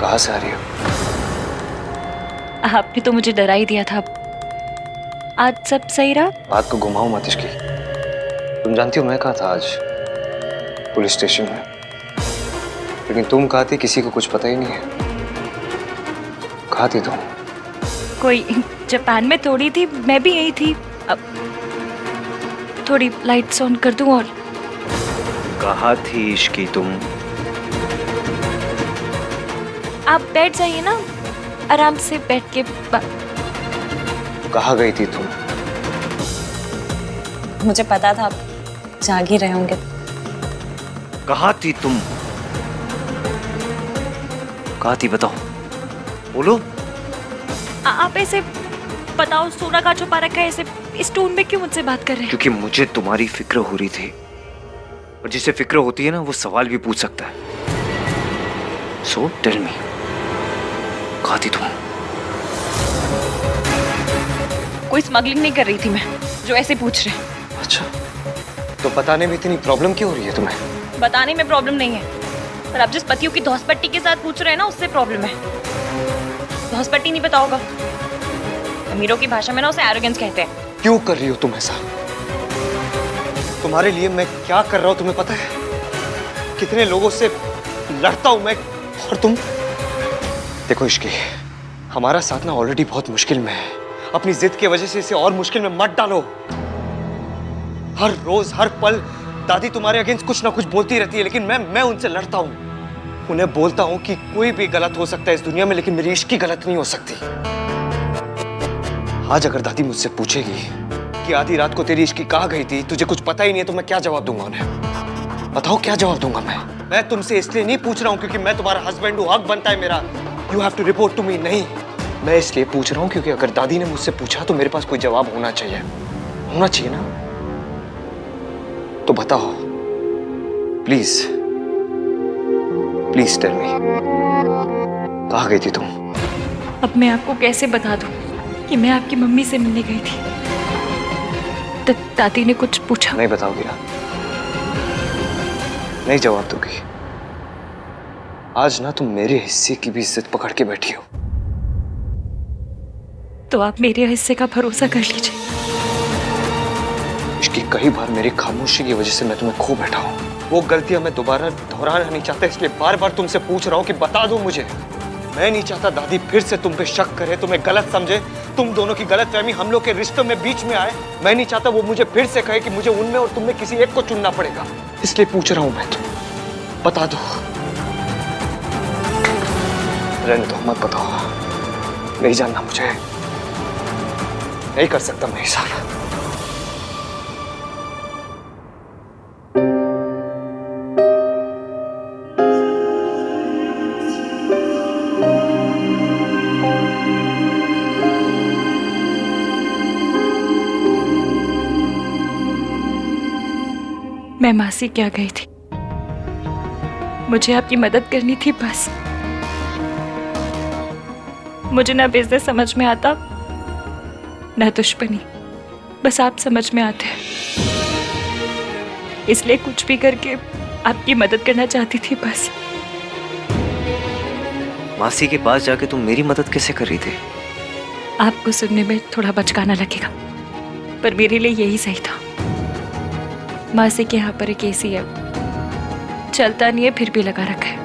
कहाँ से आ रही हो? आपने तो मुझे डरा ही दिया था। आज सब सही रहा? बात को घुमाओ मत इसकी। तुम जानती हो मैं कहाँ था आज? पुलिस स्टेशन में। लेकिन तुम कहाँ थी किसी को कुछ पता ही नहीं है। कहाँ थी तुम? कोई जापान में थोड़ी थी, मैं भी यही थी। अब थोड़ी लाइट्स ऑन कर दूं और कहाँ थी इश्की तुम? आप बैठ जाइए ना, आराम से बैठ के कहाँ गई थी तुम? मुझे पता था आप जाग ही रहे होंगे। कहाँ थी तुम? कहाँ थी बताओ, बोलो। आप ऐसे बताओ, सोना का छुपा रखा है ऐसे इस टोन में क्यों मुझसे बात कर रहे हैं? क्योंकि मुझे तुम्हारी फिक्र हो रही थी, और जिसे फिक्र होती है ना वो सवाल भी पूछ सकता है। सो टेल मी, कहाँ थी तुम? कोई स्मगलिंग नहीं कर रही थी मैं, जो ऐसे पूछ रहे हैं। अच्छा, तो बताने में इतनी प्रॉब्लम क्यों हो रही है तुम्हें? बताने में प्रॉब्लम नहीं है, पर आप जिस पतियों की धौसपट्टी के साथ पूछ रहे हैं ना, उससे प्रॉब्लम है। धौसपट्टी नहीं पता होगा, अमीरों की भाषा में ना उसे एरोगेंस कहते हैं। क्यों कर रही हो तुम ऐसा? तुम्हारे लिए मैं क्या कर रहा हूं तुम्हें पता है? कितने लोगों से लड़ता हूं मैं, और तुम। देखो इश्की, हमारा साथ ना ऑलरेडी बहुत मुश्किल में है। अपनी जिद की वजह से इसे और मुश्किल में मत डालो। हर रोज हर पल दादी तुम्हारे अगेंस्ट कुछ ना कुछ बोलती रहती है, लेकिन मैं उनसे लड़ता हूं। उन्हें बोलता हूं कि कोई भी गलत हो सकता है इस दुनिया में, लेकिन मेरी इश्की गलत नहीं हो सकती। आज अगर दादी मुझसे पूछेगी कि आधी रात को तेरी इश्की कहाँ गई थी, तुझे कुछ पता ही नहीं है, तो मैं क्या जवाब दूंगा उन्हें? बताओ क्या जवाब दूंगा मैं तुमसे इसलिए नहीं पूछ रहा हूँ क्योंकि मैं तुम्हारा हस्बैंड हूँ, हक बनता है मेरा। You have to report to me. नहीं, मैं इसलिए पूछ रहा हूँ क्योंकि अगर दादी ने मुझसे पूछा तो मेरे पास कोई जवाब होना चाहिए ना। तो बताओ प्लीज, प्लीज टेल मी, कहाँ गई थी तुम? अब मैं आपको कैसे बता दूं कि मैं आपकी मम्मी से मिलने गई थी? दादी ने कुछ पूछा? नहीं बताओगी ना? नहीं जवाब दोगी? आज ना तुम मेरे हिस्से की भी इज्जत पकड़ के बैठी हो। तो आप मेरे हिस्से का भरोसा कर लीजिए। इसकी कई बार मेरी खामोशी की वजह से मैं तुम्हें खो बैठा हूँ। वो गलतियां मैं दोबारा दोहराना नहीं चाहता, इसलिए बार बार तुमसे पूछ रहा हूँ कि बता दो मुझे। मैं नहीं चाहता दादी फिर से तुम पे शक करे, तुम्हें गलत समझे, तुम दोनों की गलतफहमी हम लोग के रिश्तों में बीच में आए। मैं नहीं चाहता वो मुझे फिर से कहे कि मुझे उनमें और तुमने किसी एक को चुनना पड़ेगा। इसलिए पूछ रहा हूँ मैं, तुम बता दो। रहने दो, मत बताओ। नहीं जानना मुझे, नहीं कर सकता मैं ये सारा। मैं मासी क्या गई थी, मुझे आपकी मदद करनी थी बस। मुझे ना बिजनेस समझ में आता, ना दुश्मनी, बस आप समझ में आते हैं। इसलिए कुछ भी करके आपकी मदद करना चाहती थी बस। मासी के पास जाके तुम मेरी मदद कैसे कर रही थी? आपको सुनने में थोड़ा बचकाना लगेगा, पर मेरे लिए यही सही था। मासी के यहाँ पर एक एसी है, चलता नहीं है फिर भी लगा रखा है,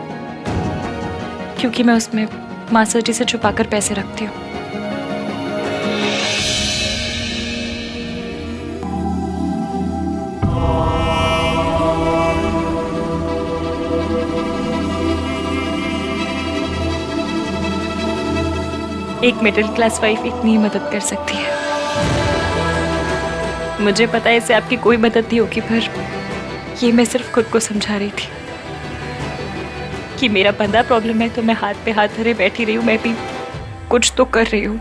क्योंकि मैं उसमें मासा जी से छुपाकर पैसे रखती हूँ। एक मिडिल क्लास वाइफ इतनी ही मदद कर सकती है। मुझे पता है इससे आपकी कोई मदद नहीं होगी, पर ये मैं सिर्फ खुद को समझा रही थी कि मेरा बंदा प्रॉब्लम है, तो मैं हाथ पे हाथ धरे बैठी रही हूँ। मैं भी कुछ तो कर रही हूँ।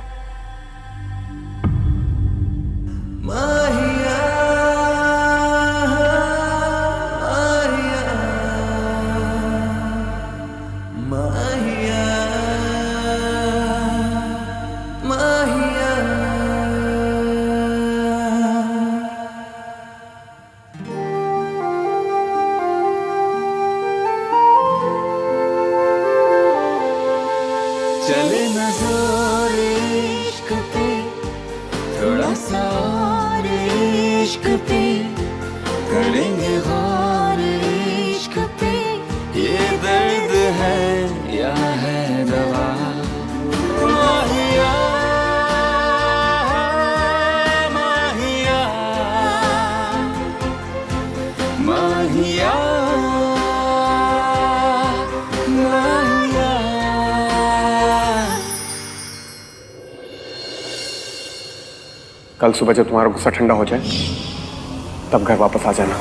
चले न जोर इश्क पे, थोड़ा सा और इश्क पे, करेंगे गौर इश्क पे, ये दर्द है या है दवा। माहिया माहिया माहिया माहिया। कल सुबह जब तुम्हारा गुस्सा ठंडा हो जाए तब घर वापस आ जाना।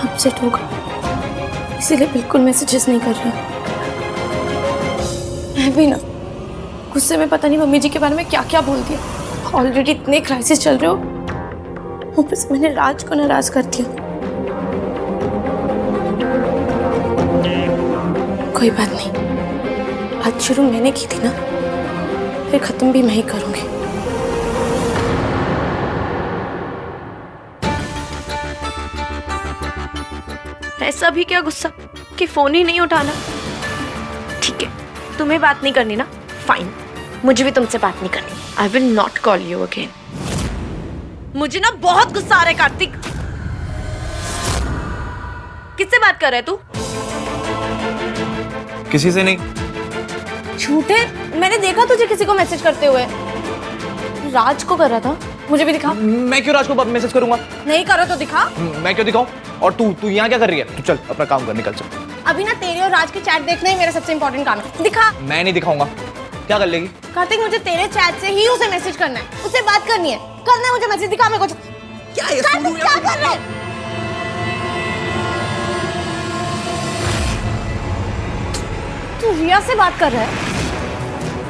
अपसेट होगा इसीलिए बिल्कुल मैसेजेस नहीं कर रहा। मैं भी ना गुस्से में पता नहीं मम्मी जी के बारे में क्या क्या बोल दिया। ऑलरेडी इतने क्राइसिस चल रहे हो, ऊपर से मैंने राज को नाराज कर दिया। कोई बात नहीं, बात शुरू मैंने की थी ना, फिर खत्म भी मैं ही करूंगी। ऐसा भी क्या गुस्सा कि फोन ही नहीं उठाना। ठीक है, तुम्हें बात नहीं करनी ना, फाइन, मुझे भी तुमसे बात नहीं करनी। I will not call you again. मुझे ना बहुत गुस्सा आ रहा है कार्तिक। किससे बात कर रहा है तू? किसी से नहीं। झूठे, मैंने देखा तुझे किसी को मैसेज करते हुए। राज को कर रहा था, मुझे भी दिखा। मैं क्यों राज को मैसेज करूंगा? नहीं करो तो दिखा। मैं क्यों दिखाऊं? और तू यहाँ क्या कर रही है? तू चल अपना काम कर, निकल चल। अभी ना तेरे और राज की चैट देखना ही मेरा सबसे इंपॉर्टेंट काम है। दिखा। मैं नहीं दिखाऊंगा। क्या कर लेगी? कार्तिक, मुझे तेरे चैट से ही उसे मैसेज करना है, उससे बात करनी है। करना है मुझे मैसेज, दिखा मेरे को। क्या ये कार्तिक, क्या कर रहा है? तू रिया से बात कर रहा है?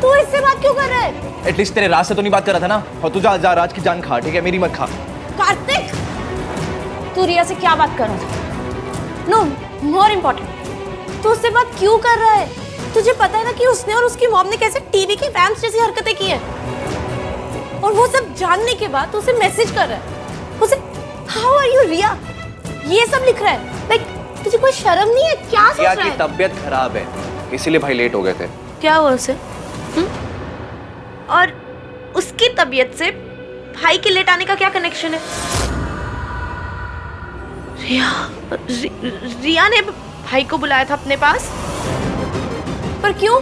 तू इससे बात क्यों कर रहा है? एटलीस्ट तेरे राज से तो नहीं बात कर रहा था ना। और तू जा राज की जान खा, ठीक है? मेरी मत खा। कार्तिक, तू रिया से क्या बात कर रहा था? नो, मोर इम्पोर्टेंट, तू उससे बात क्यों कर रहा है? तुझे पता है ना कि उसने और उसकी मॉम ने कैसे टीवी की फैंस जैसी हरकतें की है, और वो सब जानने के बाद उसे मैसेज कर रहा है। उसे हाउ आर यू रिया ये सब लिख रहा है। लाइक तुझे कोई शर्म नहीं है क्या? सोच रहा है? की तबीयत खराब है, इसीलिए भाई लेट हो गए थे। क्या हुआ उसे? और उसकी तबीयत से भाई के लेट आने का क्या कनेक्शन है? रिया ने भाई को बुलाया था अपने पास, पर क्यों?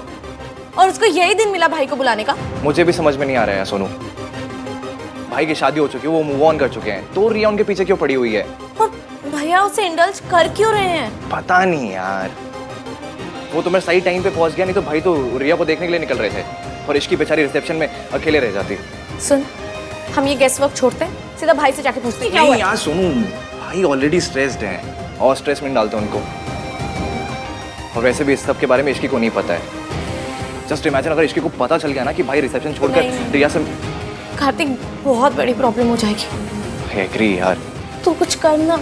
और उसको यही दिन मिला भाई को बुलाने का? मुझे भी समझ में नहीं आ रहा है सोनू। भाई की शादी हो चुकी है, वो मूव ऑन कर चुके हैं, तो रिया उनके पीछे क्यों पड़ी हुई है? और भैया उसे इंडल्ज कर क्यों रहे हैं? पता नहीं यार। वो तो मैं सही टाइम पे पहुंच गया, नहीं तो भाई तो रिया को देखने के लिए निकल रहे थे, और इसकी बेचारी रिसेप्शन में अकेले रह जाती। सुन, हम ये गेस्ट वर्क छोड़ते हैं, सीधा भाई से जाके पूछते हैं क्या हुआ है। यार सोनू, भाई ऑलरेडी स्ट्रेस्ड हैं, और स्ट्रेस में डालते उनको। और वैसे भी इस सब के बारे में इश्की को नहीं पता है। जस्ट इमेजिन अगर इश्की को पता चल गया ना कि भाई रिसेप्शन छोड़कर रिया से। कार्तिक, बहुत बड़ी प्रॉब्लम हो जाएगी। आई एग्री यार। तू कुछ करना,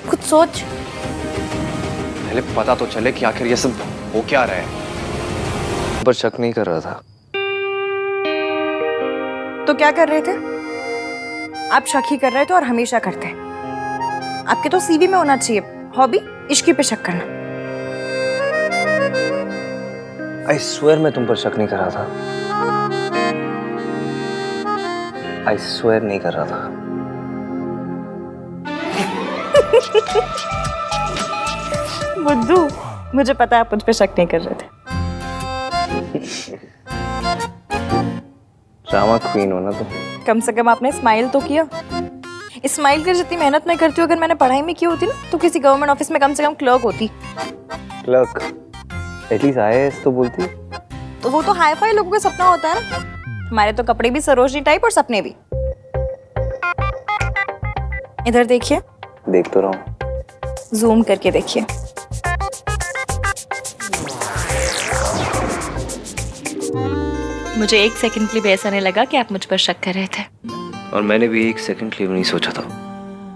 कुछ सोच। पहले पता तो चले कि आखिर ये सब हो क्या रहा है। पर शक नहीं कर रहा था। तो क्या कर रहे थे आप? शक ही कर रहे थे और हमेशा करते हैं। आपके तो सीवी में होना चाहिए हॉबी इश्की पे शक करना। आई स्वेयर मैं तुम पर शक नहीं कर रहा था। आई स्वेयर नहीं कर रहा था। बुद्धू, मुझे पता है आप मुझ पे शक नहीं कर रहे थे। ड्रामा क्वीन हो ना तुम। कम से कम आपने स्माइल तो किया। स्माइल कर जितनी मेहनत मैं करती हूँ, अगर मैंने पढ़ाई में की होती ना तो किसी गवर्नमेंट ऑफिस में कम से कम क्लर्क होती। क्लर्क? एटलीस्ट आईएएस तो बोलती। तो वो तो हाई फाई लोगों का सपना होता है ना। हमारे तो कपड़े भी सरोजनी टाइप और सपने भी। इधर देखिए। देख तो रहा हूँ। जूम करके देखिए। मुझे एक सेकंड के लिए भी ऐसा नहीं लगा कि आप मुझ पर शक कर रहे थे। और मैंने भी एक सेकंड के लिए भी नहीं सोचा था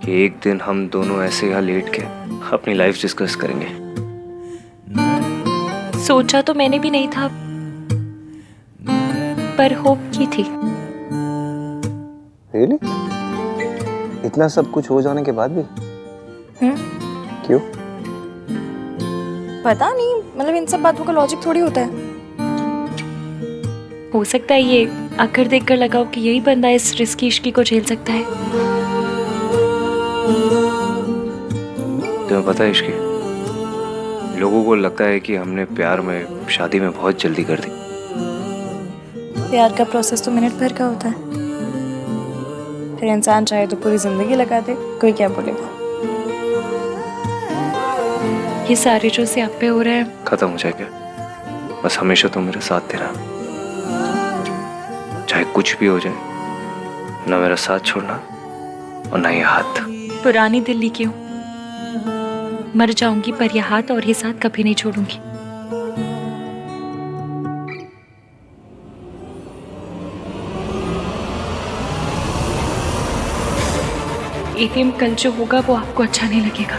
कि एक दिन हम दोनों ऐसे यहाँ लेट के अपनी लाइफ डिस्कस करेंगे। सोचा तो मैंने भी नहीं था, पर होप की थी। Really? इतना सब कुछ हो जाने के बाद भी? क्यों? पता नहीं, मतलब इन सब बातों का लॉजिक थोड़ी होता है। हो सकता है ये आकर देखकर लगाओ कि यही बंदा इस रिस्की इश्की को झेल सकता है। तुम्हें पता है इश्की, लोगों को लगता है कि हमने प्यार में शादी में बहुत जल्दी कर दी। प्यार का प्रोसेस तो मिनट भर का होता है। फिर इंसान चाहे तो पूरी जिंदगी लगा दे, कोई क्या बोलेगा। ये सारे जो से आप पे हो रहा है खत्म हो जाएगा, बस हमेशा तुम मेरे साथ देना, चाहे कुछ भी हो जाए, ना मेरा साथ छोड़ना और ना ये हाथ। पुरानी दिल्ली की हूँ, मर जाऊंगी पर यह हाथ और ये साथ कभी नहीं छोड़ूंगी। एटीएम कल जो होगा वो आपको अच्छा नहीं लगेगा,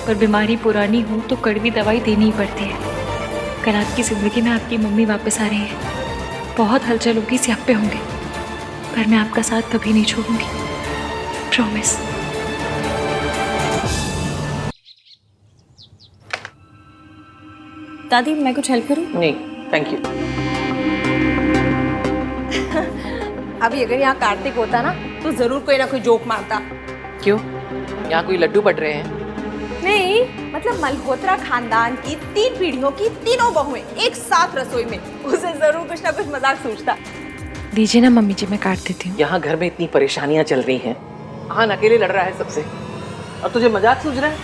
पर बीमारी पुरानी हो तो कड़वी दवाई देनी ही पड़ती है। कल आपकी जिंदगी में आपकी मम्मी वापस आ रही है, बहुत हलचल होगी, सियापे होंगे, पर मैं आपका साथ कभी नहीं छोड़ूंगी, प्रॉमिस। दादी मैं कुछ हेल्प करूं? नहीं थैंक यू। अभी अगर यहाँ कार्तिक होता ना तो जरूर कोई ना कोई जोक मारता। क्यों, यहाँ कोई लड्डू पड़ रहे हैं? नहीं मतलब मल्होत्रा खानदान की 3 पीढ़ियों की तीनों बहुएं एक साथ रसोई में, उसे जरूर कुछ ना कुछ मजाक सूझता। दीजिए ना मम्मी जी, मैं काट देती हूँ। यहाँ घर में इतनी परेशानियाँ चल रही हैं, आहान अकेले लड़ रहा है सबसे और तुझे मजाक सूझ रहा है?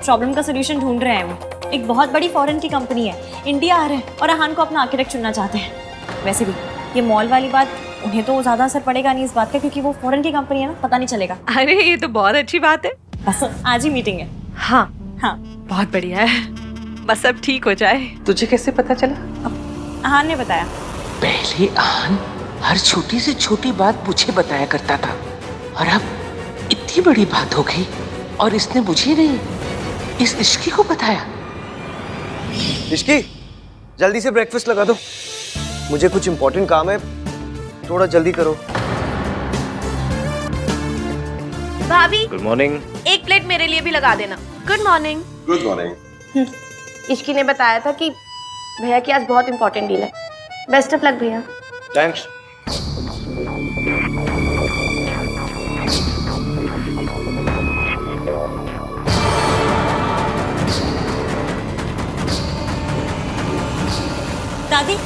प्रॉब्लम का सोल्यूशन ढूंढ रहे हैं वो। एक बहुत बड़ी फॉरेन की कंपनी है, इंडिया आ रहे हैं और आहान को अपना आर्किटेक्ट चुनना चाहते हैं। वैसे भी ये मॉल वाली बात उन्हें तो ज़्यादा असर पड़ेगा नहीं इस बात का, क्योंकि वो फॉरेन की कंपनी है ना, पता नहीं चलेगा। अरे ये तो बहुत अच्छी बात है। बस आज ही मीटिंग है। हाँ हाँ बहुत बढ़िया है, बस अब ठीक हो जाए। तुझे कैसे पता चला? आहान ने बताया। पहले आहान हर छोटी से छोटी बात मुझे बताया करता था और अब इतनी बड़ी बात हो गई और इसने मुझे नहीं, इस इश्की को बताया। इश्की, जल्दी से ब्रेकफास्ट लगा दो, मुझे कुछ इंपॉर्टेंट काम है, थोड़ा जल्दी करो। भाभी गुड मॉर्निंग। एक प्लेट मेरे लिए भी लगा देना। Good morning. Good morning. Ishki ने बताया था कि भैया की आज बहुत इंपॉर्टेंट डील है। बेस्ट ऑफ लक भैया। थैंक्स। दादी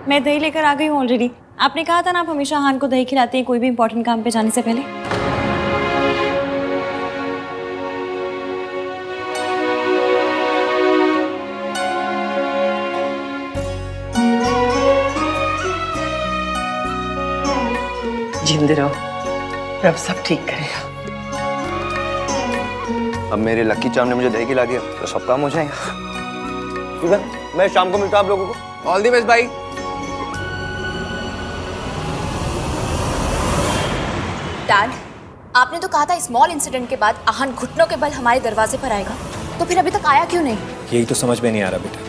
मैं दही लेकर आ गई हूँ ऑलरेडी। आपने कहा था ना आप हमेशा आहान को दही खिलाते हैं कोई भी इंपॉर्टेंट काम पे जाने से पहले। जिंदे रहो, रब सब ठीक करेगा। अब मेरे लकी चार्म ने मुझे दही खिला दिया तो सब काम हो जाएगा। ठीक है, मैं शाम को मिलता हूँ आप लोगों को। ऑल दी बेस्ट भाई। डैड, आपने तो कहा था स्मॉल इंसिडेंट के बाद आहान घुटनों के बल हमारे दरवाजे पर आएगा, तो फिर अभी तक आया क्यों नहीं? यही तो समझ में नहीं आ रहा बेटा,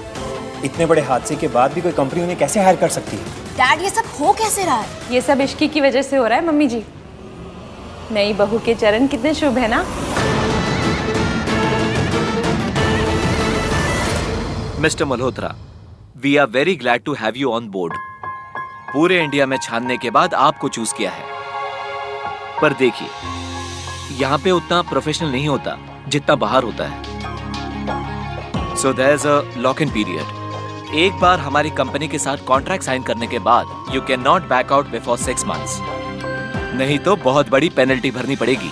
इतने बड़े हादसे के बाद भी कोई कंपनी उन्हें कैसे हायर कर सकती है? डैड ये सब हो कैसे रहा है? ये सब इश्की की वजह से हो रहा है मम्मी जी। नई बहू के चरण कितने शुभ है ना। Mister Malhotra, we are very glad to have you on board. पूरे इंडिया में छानने के बाद आपको चूज किया है, पर देखिए यहाँ पे उतना प्रोफेशनल नहीं होता जितना बाहर होता है। So there is a lock in period. एक बार हमारी कंपनी के साथ कॉन्ट्रैक्ट साइन करने के बाद you can not back out before 6 months, नहीं तो बहुत बड़ी पेनल्टी भरनी पड़ेगी।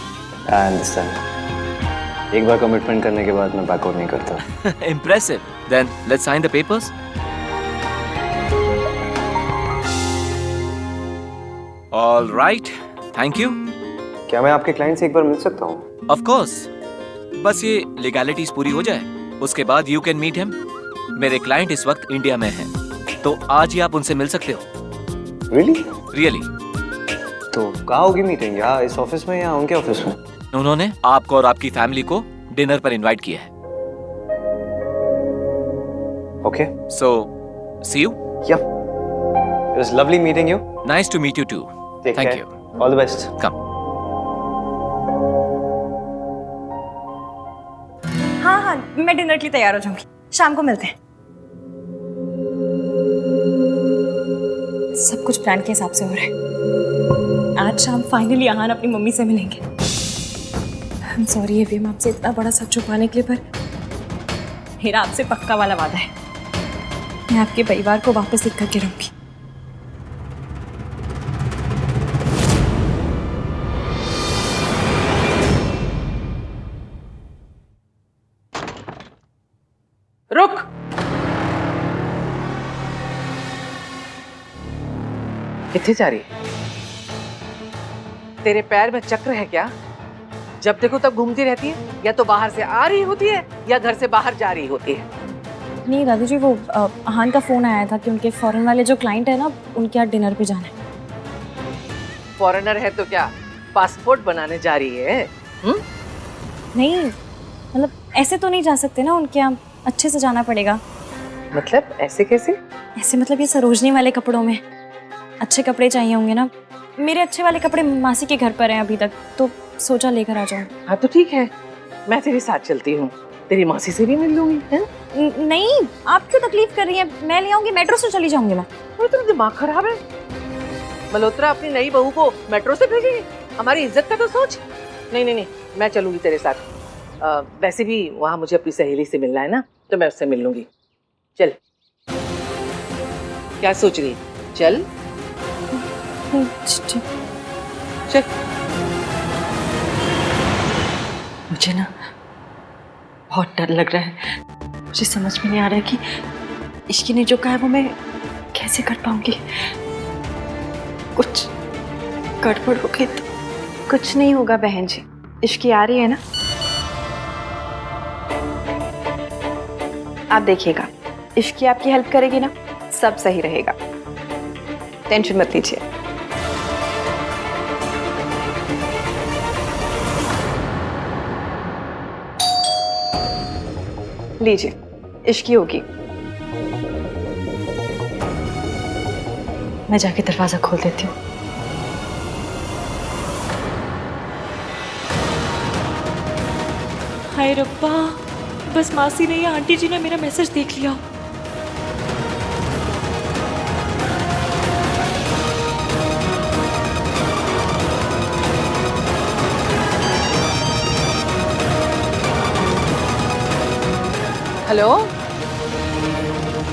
आई अंडरस्टैंड, एक बार कमिटमेंट करने के बाद मैं बैकआउट नहीं करता। Impressive, then let's sign the papers. All right, thank you. क्या मैं आपके क्लाइंट से एक बार मिल सकता हूँ? ऑफ कोर्स, बस ये लीगैलिटीज पूरी हो जाए उसके बाद यू कैन मीट हिम। मेरे क्लाइंट इस वक्त इंडिया में हैं, तो आज ही आप उनसे मिल सकते हो। रियली? रियली। तो कहाँ होगी मीटिंग, या इस ऑफिस में या उनके ऑफिस में? उन्होंने आपको और आपकी फैमिली को डिनर पर इनवाइट किया है। Okay, so see you. Yeah it was lovely meeting you. Nice to meet you too. Take thank care. You. All the best. Come. मैं डिनर के लिए तैयार हो जाऊंगी, शाम को मिलते हैं। सब कुछ प्लान के हिसाब से हो रहा है। आज शाम फाइनली आहान अपनी मम्मी से मिलेंगे। आई एम सॉरी एवीएम आपसे इतना बड़ा सच छुपाने के लिए, पर मेरा आपसे पक्का वाला वादा है, मैं आपके परिवार को वापस लिख करके रहूंगी। रुक। किथे जा रही है? तेरे पैर में चक्र है क्या? जब देखो तब घूमती रहती है, या तो बाहर से आ रही होती है या घर से बाहर जा रही होती है। नहीं दादी जी, वो आहान का फोन आया था कि उनके फॉरेन वाले जो क्लाइंट है ना, उनके यहाँ डिनर पे जाना है। फॉरेनर है तो क्या पासपोर्ट बनाने जा रही है? नहीं मतलब ऐसे तो नहीं जा सकते ना, उनके यहाँ अच्छे से जाना पड़ेगा। मतलब ऐसे कैसे? ऐसे मतलब ये सरोजनी वाले कपड़ों में अच्छे कपड़े चाहिए होंगे ना। मेरे अच्छे वाले कपड़े मासी के घर पर हैं अभी तक, तो सोचा लेकर आ जाऊं। हाँ तो ठीक है, मैं तेरे साथ चलती हूँ, तेरी मासी से भी मिल लूंगी। नहीं, आप क्यों तकलीफ कर रही हैं? मैं ले आऊंगी, मेट्रो से चली जाऊंगी मैं। तेरा दिमाग खराब है? मल्होत्रा अपनी नई बहू को मेट्रो से भेजेगी? हमारी इज्जत का तो सोच। नहीं नहीं नहीं, मैं चलूंगी तेरे साथ। वैसे भी वहाँ मुझे अपनी सहेली से मिलना है ना, तो मैं उससे मिल लूंगी। चल। क्या सोच रही? चल चल। मुझे ना बहुत डर लग रहा है। मुझे समझ में नहीं आ रहा है कि इश्की ने जो कहा है वो मैं कैसे कर पाऊंगी। कुछ गड़बड़ हो गई तो कुछ नहीं होगा बहन जी, इश्की आ रही है ना, आप देखिएगा, इश्की आपकी हेल्प करेगी ना, सब सही रहेगा, टेंशन मत लीजिए। लीजिए, इश्की होगी। मैं जाके दरवाजा खोल देती हूँ। हाय रब्बा, बस मासी ने या आंटी जी ने मेरा मैसेज देख लिया। हेलो,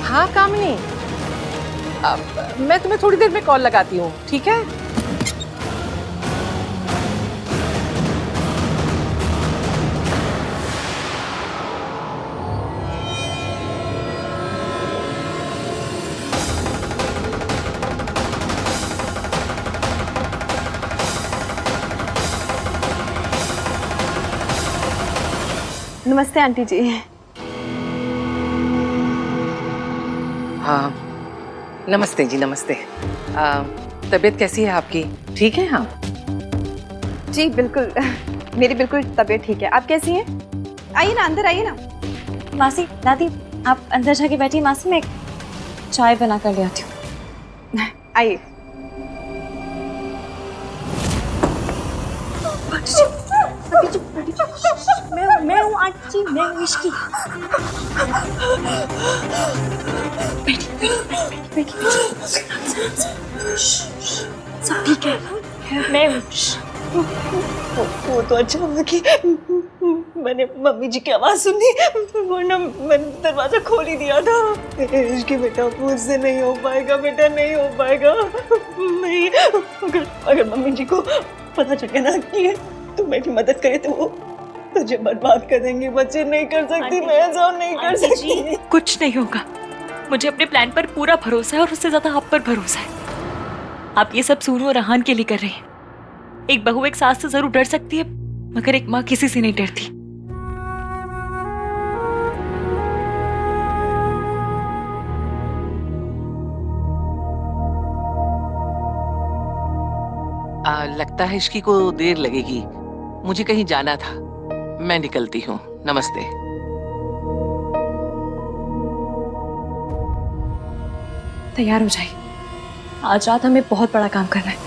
हाँ कामिनी, मैं तुम्हें थोड़ी देर में कॉल लगाती हूँ, ठीक है? नमस्ते आंटी जी। हाँ नमस्ते जी, नमस्ते। तबीयत कैसी है आपकी? ठीक है? हाँ जी बिल्कुल, मेरी बिल्कुल तबीयत ठीक है। आप कैसी हैं? आइए ना, अंदर आइए ना। मासी, दादी आप अंदर जाके बैठिए, मासी मैं चाय बना कर ले आती हूँ। आइए। मैं हूँ आंटी जी, मैं हूँ इश्की। बैठी। सब ठीक है, मैं हूँ। वो तो अच्छा हुआ कि मैंने मम्मी जी की आवाज सुनी, वरना मैंने दरवाजा खोल ही दिया था। इश्की बेटा, मुझसे नहीं हो पाएगा बेटा, नहीं हो पाएगा। नहीं, अगर मम्मी जी को पता चल गया ना कि तू मेरी मदद करे तो वो तुझे बर्बाद कर देंगे। बच्चे नहीं कर सकती, मैं ऐसा नहीं कर सकती। कुछ नहीं होगा, मुझे अपने प्लान पर पूरा भरोसा है और उससे ज्यादा आप पर भरोसा है। आप ये सब सोनू और आहान के लिए कर रहे हैं। एक बहू एक सास से जरूर डर सकती है, मगर एक माँ किसी से नहीं डरती। लगता है इसकी को देर लगेगी, मुझे कहीं जाना था, मैं निकलती हूँ। नमस्ते। तैयार हो जाइए, आज रात हमें बहुत बड़ा काम करना है।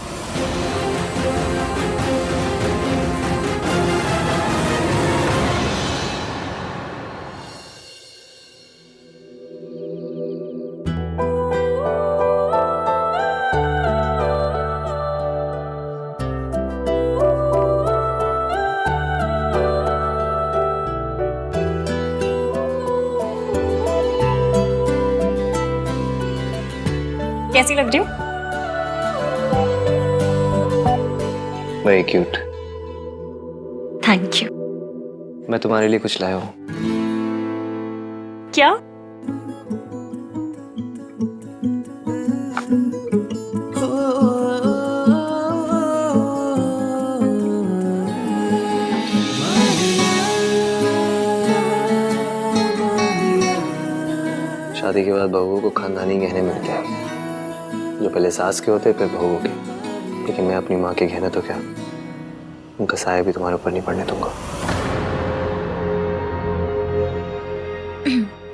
कैसी लग रही हूँ? Very cute. Thank you. मैं तुम्हारे लिए कुछ लाया हूँ। क्या? शादी के बाद बहू को खानदानी गहने मिलते हैं, जो पहले सास के होते फिर बहू के। लेकिन मैं अपनी माँ के गहने तो क्या, उनका साया भी तुम्हारे ऊपर नहीं पड़ने दूंगा।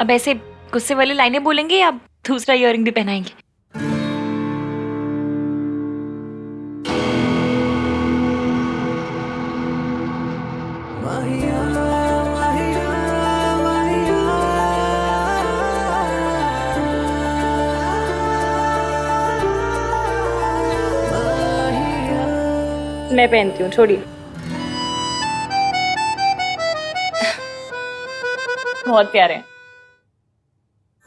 अब ऐसे गुस्से वाली लाइनें बोलेंगे या दूसरा इयररिंग भी पहनाएंगे? मैं पहनती हूँ, छोड़िए। बहुत प्यारे हैं।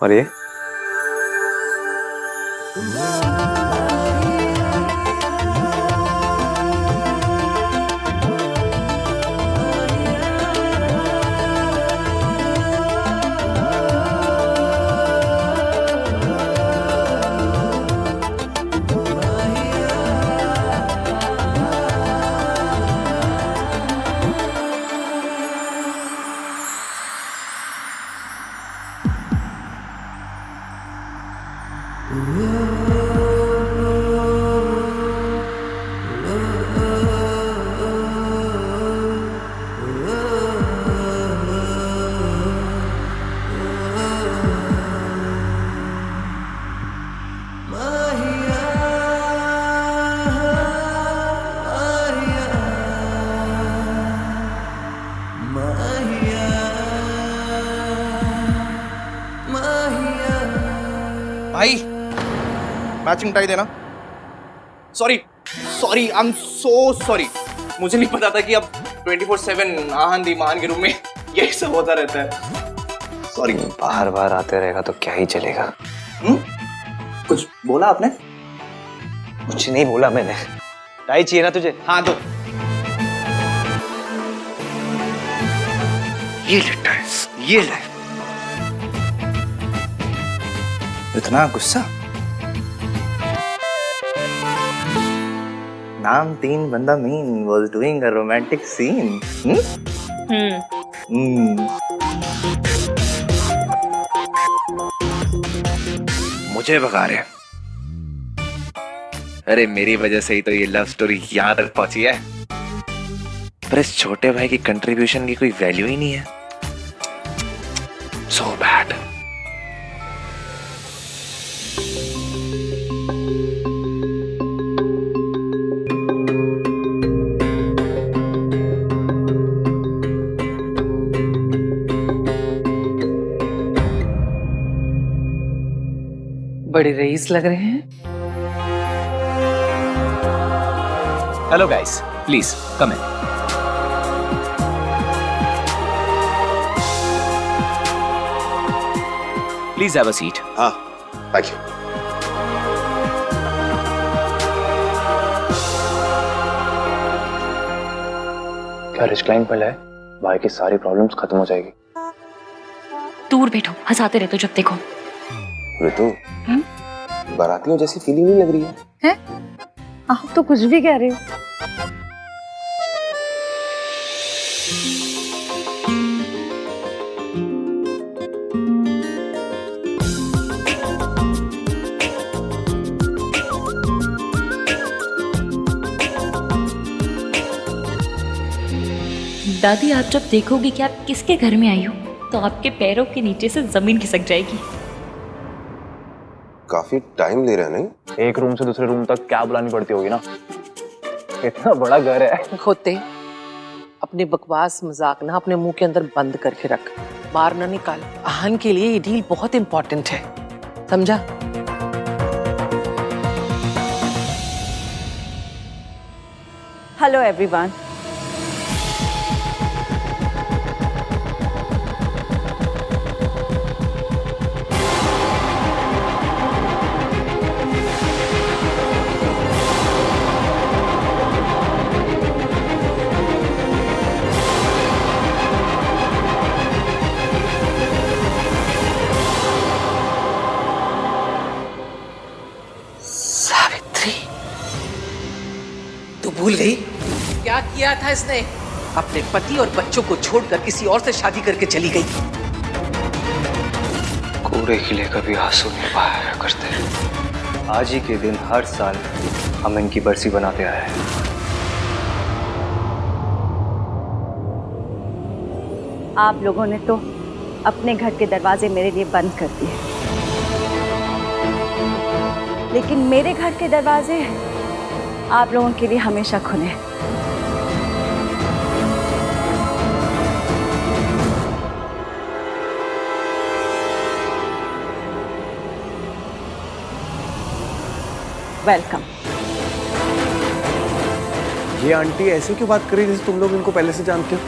और ये भाई मैचिंग टाई देना। Sorry sorry, I am so sorry. मुझे नहीं पता था कि अब 24/7 आहान दीमान के रूम में यही सब होता रहता है। सॉरी। बार बार आते रहेगा तो क्या ही चलेगा। कुछ बोला आपने? कुछ नहीं बोला मैंने। टाई चाहिए ना तुझे? हाँ तो ये ले टाई, ये ले। इतना गुस्सा? नाम 3 बंदा mean was doing a romantic scene. मुझे भगा रहे। अरे मेरी वजह से ही तो ये लव स्टोरी यहाँ तक पहुंची है, पर इस छोटे भाई की कंट्रीब्यूशन की कोई वैल्यू ही नहीं है। So bad. बड़े रईस लग रहे हैं। Hello guys, please come in. Please have a seat. हाँ, थैंक यू। क्या रिस्क्लाइन पर है? भाई की सारी प्रॉब्लम्स खत्म हो जाएगी। दूर बैठो, हंसाते रहते हो जब देखो। ऋतु, बारातियों जैसी फीलिंग नहीं लग रही है? हैं? आप तो कुछ भी कह रहे हो। दादी, आप जब देखोगी कि आप किसके घर में आई हो तो आपके पैरों के नीचे से जमीन खिसक जाएगी। काफी टाइम ले रहा है नहीं? एक रूम से दूसरे रूम तक क्या बुलानी पड़ती होगी ना। इतना बड़ा घर है। खोते, अपने बकवास मजाक ना अपने मुंह के अंदर बंद करके रख, बाहर ना निकाल। आहान के लिए ये डील बहुत इंपॉर्टेंट है, समझा? Hello everyone. किया था इसने? अपने पति और बच्चों को छोड़कर किसी और से शादी करके चली गई। कूड़े किले कभी आंसू नहीं बहाया करते। आज ही के दिन हर साल हम इनकी बरसी बनाते आए हैं। आप लोगों ने तो अपने घर के दरवाजे मेरे लिए बंद कर दिए, लेकिन मेरे घर के दरवाजे आप लोगों के लिए हमेशा खुले हैं। वेलकम। ये आंटी ऐसे क्यों बात कर रही है जैसे तुम लोग इनको पहले से जानते हो?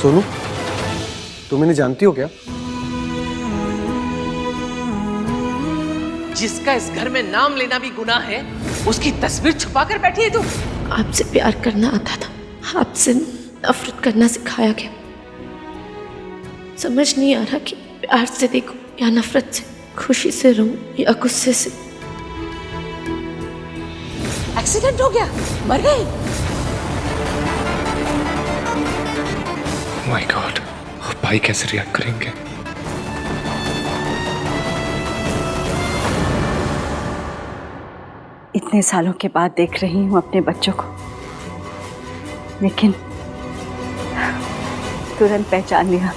सोनू, तुम इन्हें जानती हो क्या? जिसका इस घर में नाम लेना भी गुनाह है, उसकी तस्वीर छुपा कर बैठी है तू। आपसे प्यार करना आता था, आपसे नफरत करना सिखाया गया। समझ नहीं आ रहा कि प्यार से देखूं या नफरत से, खुशी से रहूं या गुस्से से। एक्सीडेंट हो गया, मर गई। माय गॉड, भाई कैसे रिएक्ट करेंगे? इतने सालों के बाद देख रही हूँ अपने बच्चों को, लेकिन तुरंत पहचान लिया।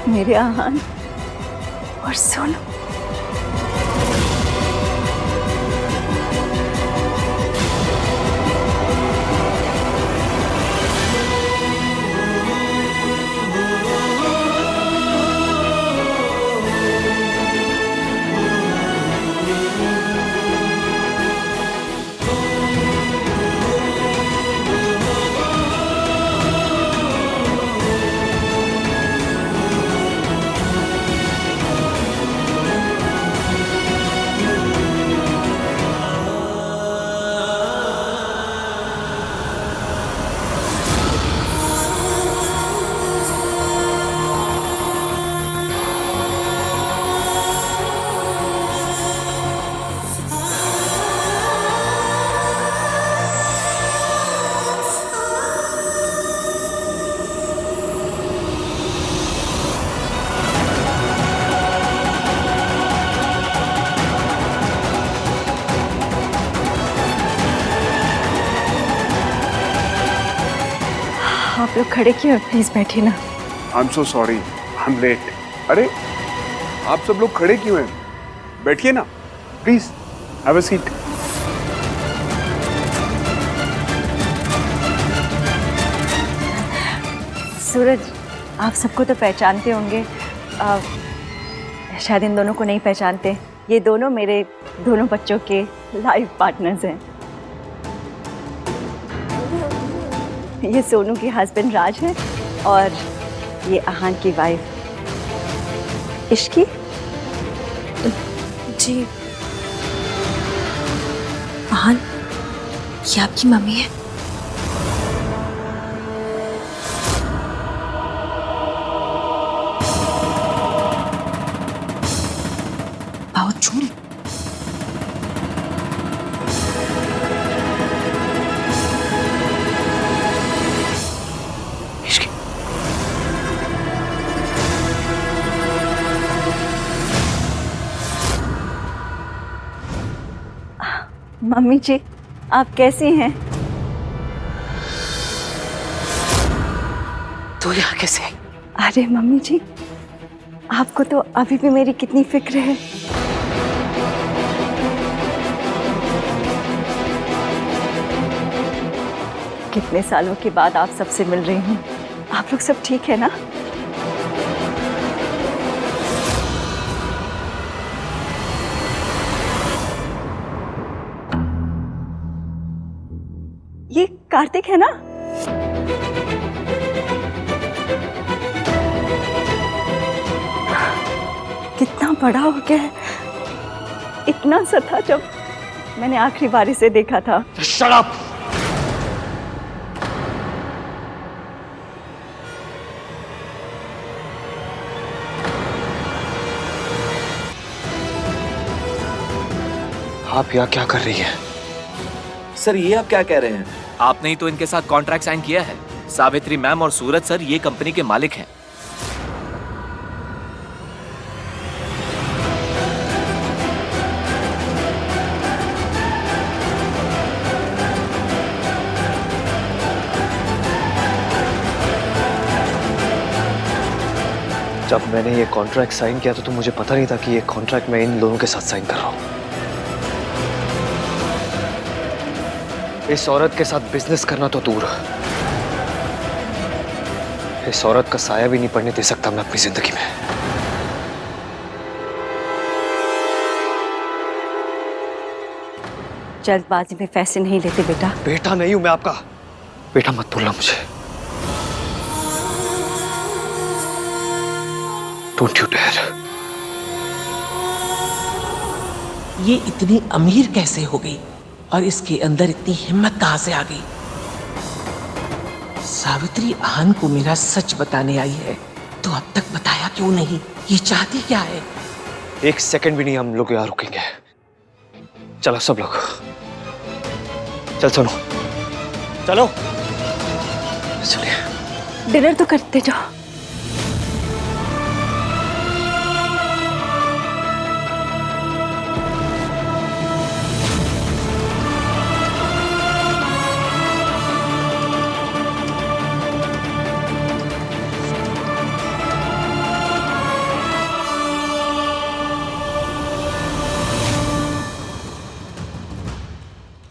मेरे आहान और सोनू। आप लोग खड़े क्यों? प्लीज बैठिए ना। I am so sorry, I am late. अरे आप सब लोग खड़े क्यों हैं? बैठिए ना please, have a seat. Suraj, आप सबको तो पहचानते होंगे, शायद इन दोनों को नहीं पहचानते। ये दोनों मेरे दोनों बच्चों के लाइफ पार्टनर्स हैं। ये सोनू के हस्बैंड राज है और ये आहान की वाइफ इश्की। जी आहान, ये आपकी मम्मी है? बहुत झूठ। मम्मी जी, आप कैसी हैं? तू यहाँ कैसे आई? अरे मम्मी जी, आपको तो अभी भी मेरी कितनी फिक्र है। कितने सालों के बाद आप सबसे मिल रही हूँ। आप लोग सब ठीक है ना? ये कार्तिक है ना? कितना बड़ा हो गया है। इतना सा था जब मैंने आखिरी बार इसे देखा था। Shut up! आप यहाँ क्या कर रही हैं? सर ये आप क्या कह रहे हैं? आपने ही तो इनके साथ कॉन्ट्रैक्ट साइन किया है। सावित्री मैम और सूरज सर ये कंपनी के मालिक हैं। जब मैंने ये कॉन्ट्रैक्ट साइन किया तो मुझे पता नहीं था कि ये कॉन्ट्रैक्ट मैं इन दोनों के साथ साइन कर रहा हूं। इस औरत के साथ बिजनेस करना तो दूर, इस औरत का साया भी नहीं पड़ने दे सकता मैं अपनी जिंदगी में। जल्दबाजी में फैसले नहीं लेते बेटा। बेटा नहीं हूं मैं आपका। बेटा मत बोलना मुझे। Don't you dare. ये इतनी अमीर कैसे हो गई और इसके अंदर इतनी हिम्मत कहां से आ गई? सावित्री आहन को मेरा सच बताने आई है तो अब तक बताया क्यों नहीं? ये चाहती क्या है? एक सेकंड भी नहीं हम लोग यहाँ रुकेंगे। चलो सब लोग, चल सुनो, चलो चलिए। डिनर तो करते जाओ।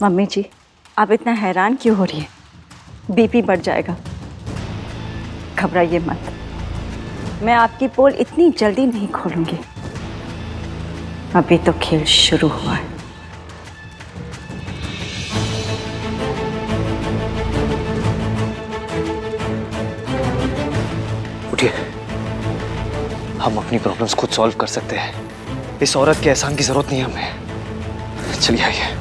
मम्मी जी, आप इतना हैरान क्यों हो रही हैं? बीपी बढ़ जाएगा। घबराइए मत, मैं आपकी पोल इतनी जल्दी नहीं खोलूंगी। अभी तो खेल शुरू हुआ है। उठिए, हम अपनी प्रॉब्लम्स खुद सॉल्व कर सकते हैं। इस औरत के एहसान की जरूरत नहीं है हमें। चलिए आइए।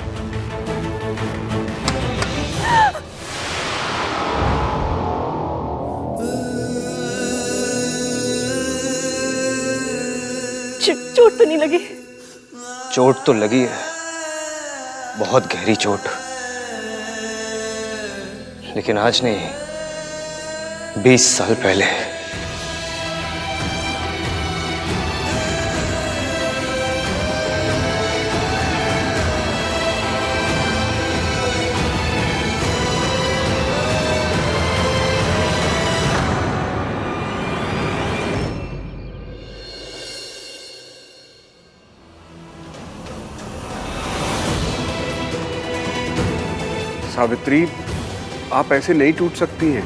चोट तो नहीं लगी? चोट तो लगी है, बहुत गहरी चोट, लेकिन आज नहीं, 20 साल पहले। सावित्री, आप ऐसे नहीं टूट सकती हैं।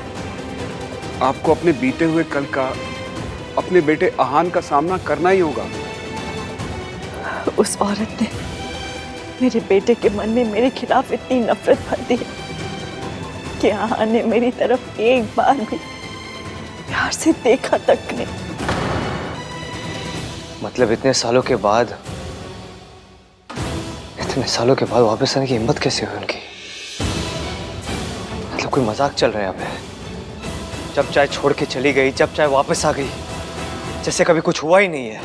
आपको अपने बीते हुए कल का, अपने बेटे आहान का सामना करना ही होगा। उस औरत ने मेरे बेटे के मन में मेरे खिलाफ इतनी नफरत भर दी कि आहान ने मेरी तरफ एक बार भी प्यार से देखा तक नहीं। मतलब इतने सालों के बाद वापस आने की हिम्मत कैसे हुई उनकी? मतलब कोई मजाक चल रहा है यहाँ पे? जब चाहे छोड़ के चली गई, जब चाहे वापस आ गई, जैसे कभी कुछ हुआ ही नहीं है।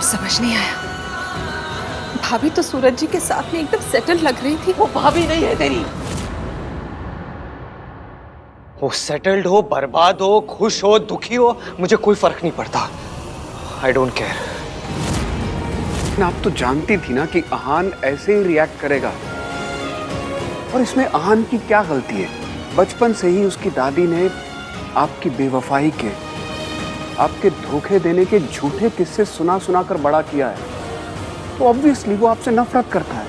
समझ नहीं आया। भाभी तो सूरज जी के साथ में एकदम सेटल लग रही थी। वो भाभी नहीं है तेरी। वो सेटल्ड हो, बर्बाद हो, खुश हो, दुखी हो, मुझे कोई फर्क नहीं पड़ता। I don't care. आप तो जानती थी ना कि आहान ऐसे ही रिएक्ट करेगा, और इसमें आहान की क्या गलती है? बचपन से ही उसकी दादी ने आपकी बेवफाई के, आपके धोखे देने के झूठे किस्से सुना सुना कर बड़ा किया है। तो ऑब्वियसली वो आपसे नफरत करता है,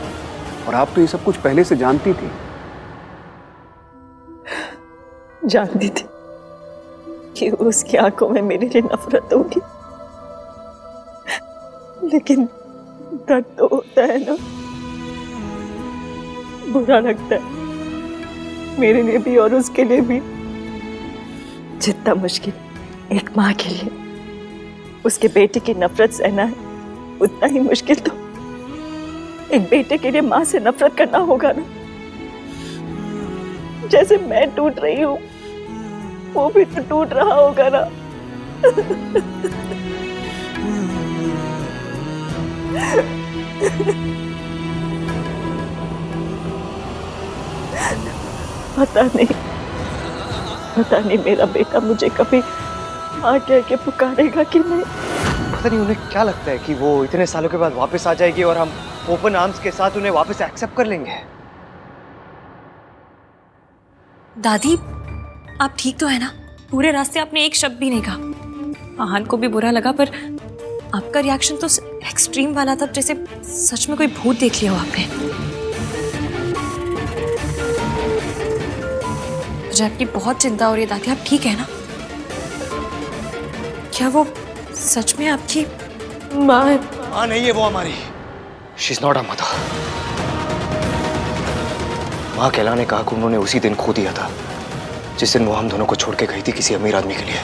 और आप तो ये सब कुछ पहले से जानती थी। जानती थी कि उसकी आंखों में मेरे लिए नफरत होगी, लेकिन दर्द तो होता है ना, बुरा लगता है मेरे लिए भी और उसके लिए भी। जितना मुश्किल एक माँ के लिए उसके बेटे की नफरत सहना है, उतना ही मुश्किल तो एक बेटे के लिए माँ से नफरत करना होगा ना। जैसे मैं टूट रही हूँ, वो भी तो टूट रहा होगा ना। पता नहीं मेरा बेटा मुझे कभी माँ कह के पुकारेगा कि नहीं। पता नहीं उन्हें क्या लगता है कि वो इतने सालों के बाद वापस आ जाएगी और हम ओपन आर्म्स के साथ उन्हें वापस एक्सेप्ट कर लेंगे। दादी, आप ठीक तो है ना? पूरे रास्ते आपने एक शब्द भी नहीं कहा। आहान को भी बुरा लगा, पर आपका रिएक्शन तो एक्सट्रीम वाला था, जैसे सच में कोई भूत देख लिया हो आपने। मुझे आपकी बहुत चिंता हो रही है दादी, आप ठीक है ना? क्या वो सच में आपकी माँ है? माँ नहीं है वो हमारी। She is not a mother. माँ कहलाने का हक उन्होंने उसी दिन खो दिया था जिस दिन वो हम दोनों को छोड़ के गई थी किसी अमीर आदमी के लिए।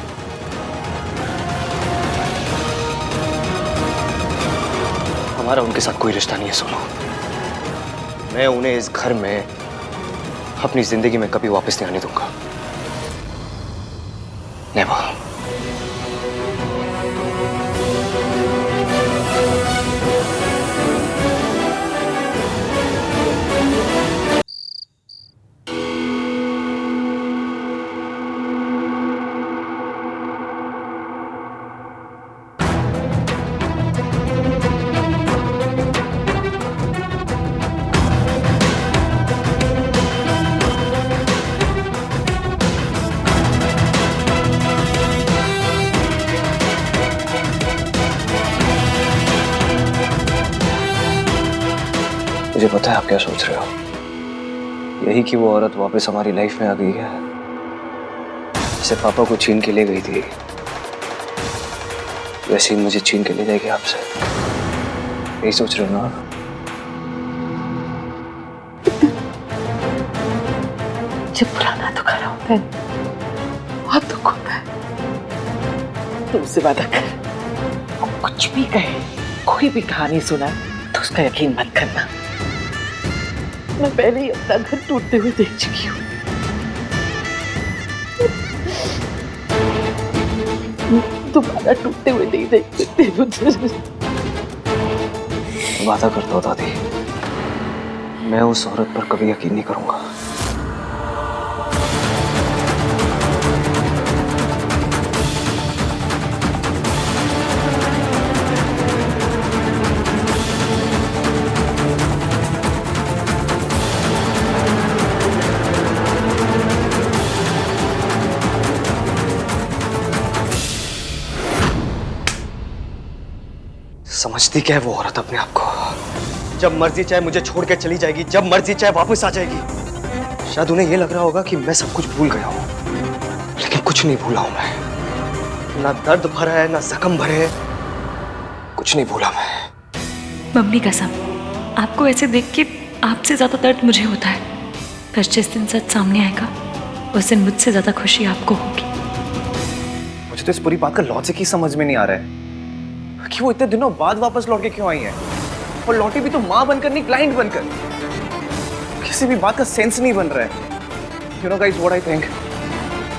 हमारा उनके साथ कोई रिश्ता नहीं है सोनू। मैं उन्हें इस घर में अपनी जिंदगी में कभी वापस नहीं आने दूंगा। नेवर। मुझे पता है आप क्या सोच रहे हो, यही कि वो औरत वापस हमारी लाइफ में आ गई है, जैसे पापा को छीन के ले गई थी वैसे ही मुझे छीन के ले जाएगी आपसे। यही सोच रहे हो ना? जब पुराना दुखाना होता है बहुत दुख होता है। तुम उससे वादा कर, वो कुछ भी कहे, कोई भी कहानी सुना तो उसका यकीन मत करना। मैं पहले ही अपना घर टूटते हुए देख चुकी हूँ। दोबारा टूटते हुए नहीं देख सकती मुझे। वादा करता हूँ दादी, मैं उस औरत पर कभी यकीन नहीं करूंगा। समझती क्या है वो औरत अपने आप को? जब मर्जी चाहे मुझे छोड़ के चली जाएगी, जब मर्जी चाहे वापस आ जाएगी। शायद उन्हें यह लग रहा होगा कि मैं सब कुछ भूल गया हूं, लेकिन कुछ नहीं भूला हूं मैं। ना दर्द भरा है, ना जख्म भरे हैं, कुछ नहीं भूला मैं। मम्मी कसम, आपको ऐसे देख के आपसे ज्यादा दर्द मुझे होता है। पर जिस दिन सच सामने आएगा उस दिन मुझसे ज्यादा खुशी आपको होगी। मुझे तो इस पूरी बात का लॉजिक ही समझ में नहीं आ रहा है कि वो इतने दिनों बाद वापस लौट के क्यों आई है, और लौटी भी तो माँ बनकर नहीं, क्लाइंट बनकर। किसी भी बात का सेंस नहीं बन रहा है। You know guys what I think,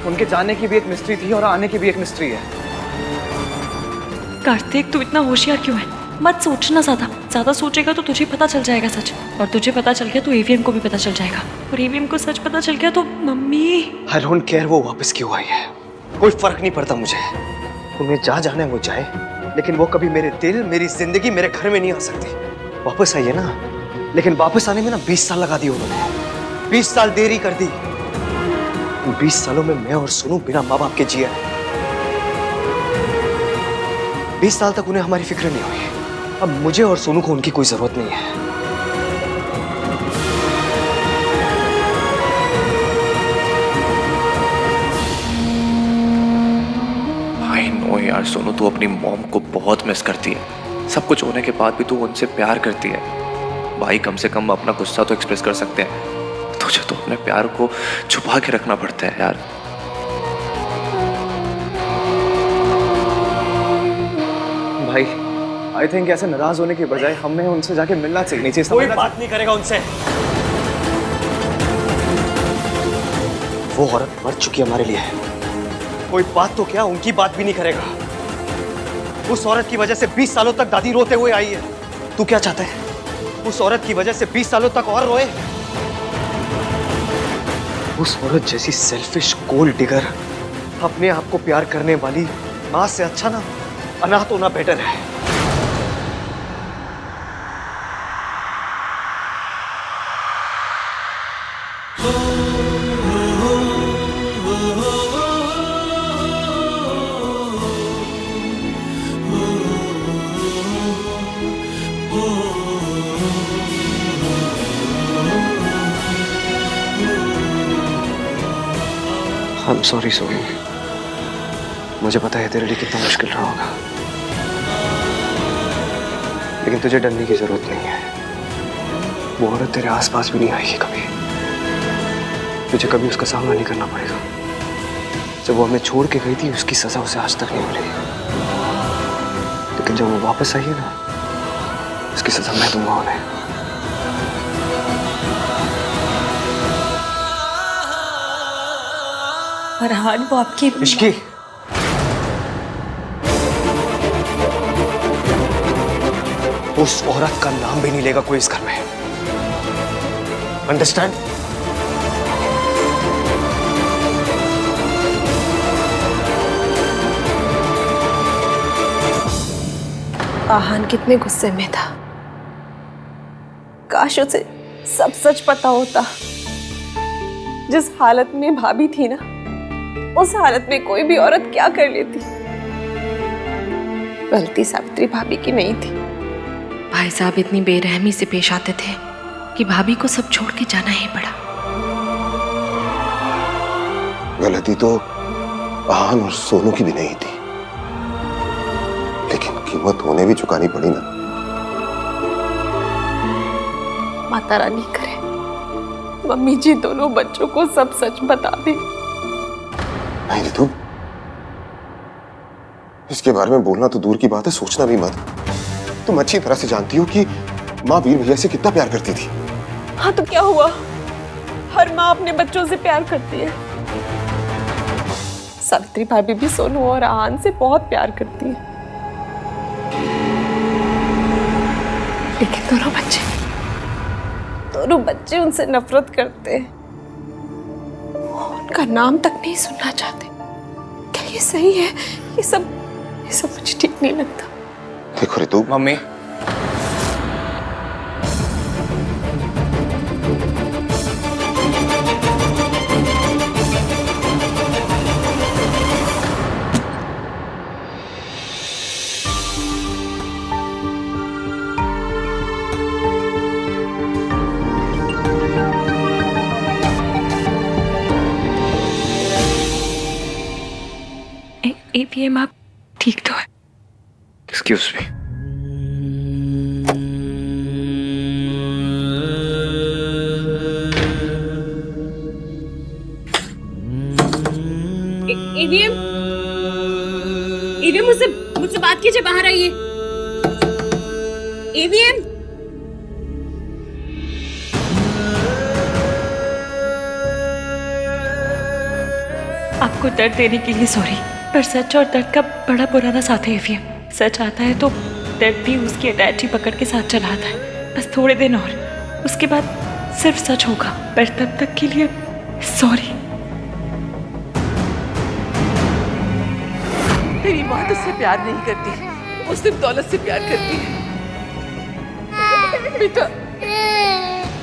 उनके जाने की भी एक मिस्ट्री थी और आने की भी एक मिस्ट्री है। कार्तिक, तू इतना होशियार क्यों है? मत सोचना ज्यादा सोचेगा तो तुझे पता चल जाएगा सच, और तुझे पता चल गया तो एवीएम को भी पता चल जाएगा, और एवीएम को सच पता चल गया तो मम्मी। आई डोंट केयर वो वापस क्यों आई है, कोई फर्क नहीं पड़ता मुझे। उन्हें जहाँ जाना है वो जाए, लेकिन वो कभी मेरे दिल, मेरी जिंदगी, मेरे घर में नहीं आ सकती। वापस आई है ना, लेकिन वापस आने में ना 20 साल लगा दिए उन्होंने। 20 साल देरी कर दी। 20 सालों में मैं और सोनू बिना माँ बाप के जिया। 20 साल तक उन्हें हमारी फिक्र नहीं हुई। अब मुझे और सोनू को उनकी कोई जरूरत नहीं है। आई नो यार सोनू, तू अपनी मॉम को बहुत मिस करती है। सब कुछ होने के बाद भी तू उनसे प्यार करती है। भाई कम से कम अपना गुस्सा तो एक्सप्रेस कर सकते हैं, तुझे तो अपने प्यार को छुपा के रखना पड़ता है यार। भाई आई थिंक ऐसे नाराज होने के बजाय हमें उनसे जाके मिलना चाहिए। कोई बात नहीं करेगा उनसे। वो औरत मर चुकी है हमारे लिए। कोई बात तो क्या, उनकी बात भी नहीं करेगा। उस औरत की वजह से 20 सालों तक दादी रोते हुए आई है। तू क्या चाहता है? उस औरत की वजह से 20 सालों तक और रोए? उस औरत जैसी सेल्फिश गोल्ड डिगर अपने आप को प्यार करने वाली मां से अच्छा ना अनाथ होना बेटर है। I'm sorry सोनी, मुझे पता है तेरे लिए कितना मुश्किल रहा होगा, लेकिन तुझे डरने की जरूरत नहीं है। वो औरत तेरे आसपास भी नहीं आएगी कभी। तुझे कभी उसका सामना नहीं करना पड़ेगा। जब वो हमें छोड़ के गई थी उसकी सजा उसे आज तक नहीं मिली, लेकिन जब वो वापस आई है ना, उसकी सजा मैं दूंगा उन्हें। फरहान, वो आपकी इश्की, उस औरत का नाम भी नहीं लेगा कोई इस घर में। अंडरस्टैंड? आहान कितने गुस्से में था। काश उसे सब सच पता होता। जिस हालत में भाभी थी ना, उस हालत में कोई भी औरत क्या कर लेती। गलती सावित्री भाभी की नहीं थी। भाई साहब इतनी बेरहमी से पेश आते थे कि भाभी को सब छोड़ के जाना ही पड़ा। गलती तो आहान और सोनू की भी नहीं थी, लेकिन कीमत उन्हें भी चुकानी पड़ी ना। माता रानी करे मम्मी जी दोनों बच्चों को सब सच बता दे। नहीं रितु, इसके बारे में बोलना तो दूर की बात है, सोचना भी मत। तुम अच्छी तरह से जानती हो कि माँ वीर भैया से कितना प्यार करती थी। हाँ तो क्या हुआ, हर माँ अपने बच्चों से प्यार करती है। सावित्री भाभी भी सोनू और आहान से बहुत प्यार करती है, लेकिन दोनों बच्चे उनसे नफरत करते हैं। उनका नाम तक नहीं सुनना चाहते। क्या ये सही है? ये सब मुझे ठीक नहीं लगता। देखो रितु, मम्मी, एवीएम आप ठीक तो है? Excuse me. एवीएम मुझसे बात कीजिए, बाहर आइए। एवीएम, आपको दर्द देने के लिए सॉरी, पर सच और दर्द का बड़ा पुराना साथ है एवीएम। सच आता है तो दर्द भी उसकी अटैची पकड़ के साथ चला आता है। बस थोड़े दिन और, उसके बाद सिर्फ सच होगा, पर तब तक के लिए सॉरी। तेरी माँ तुझसे प्यार नहीं करती, वो सिर्फ दौलत से प्यार करती है। बेटा,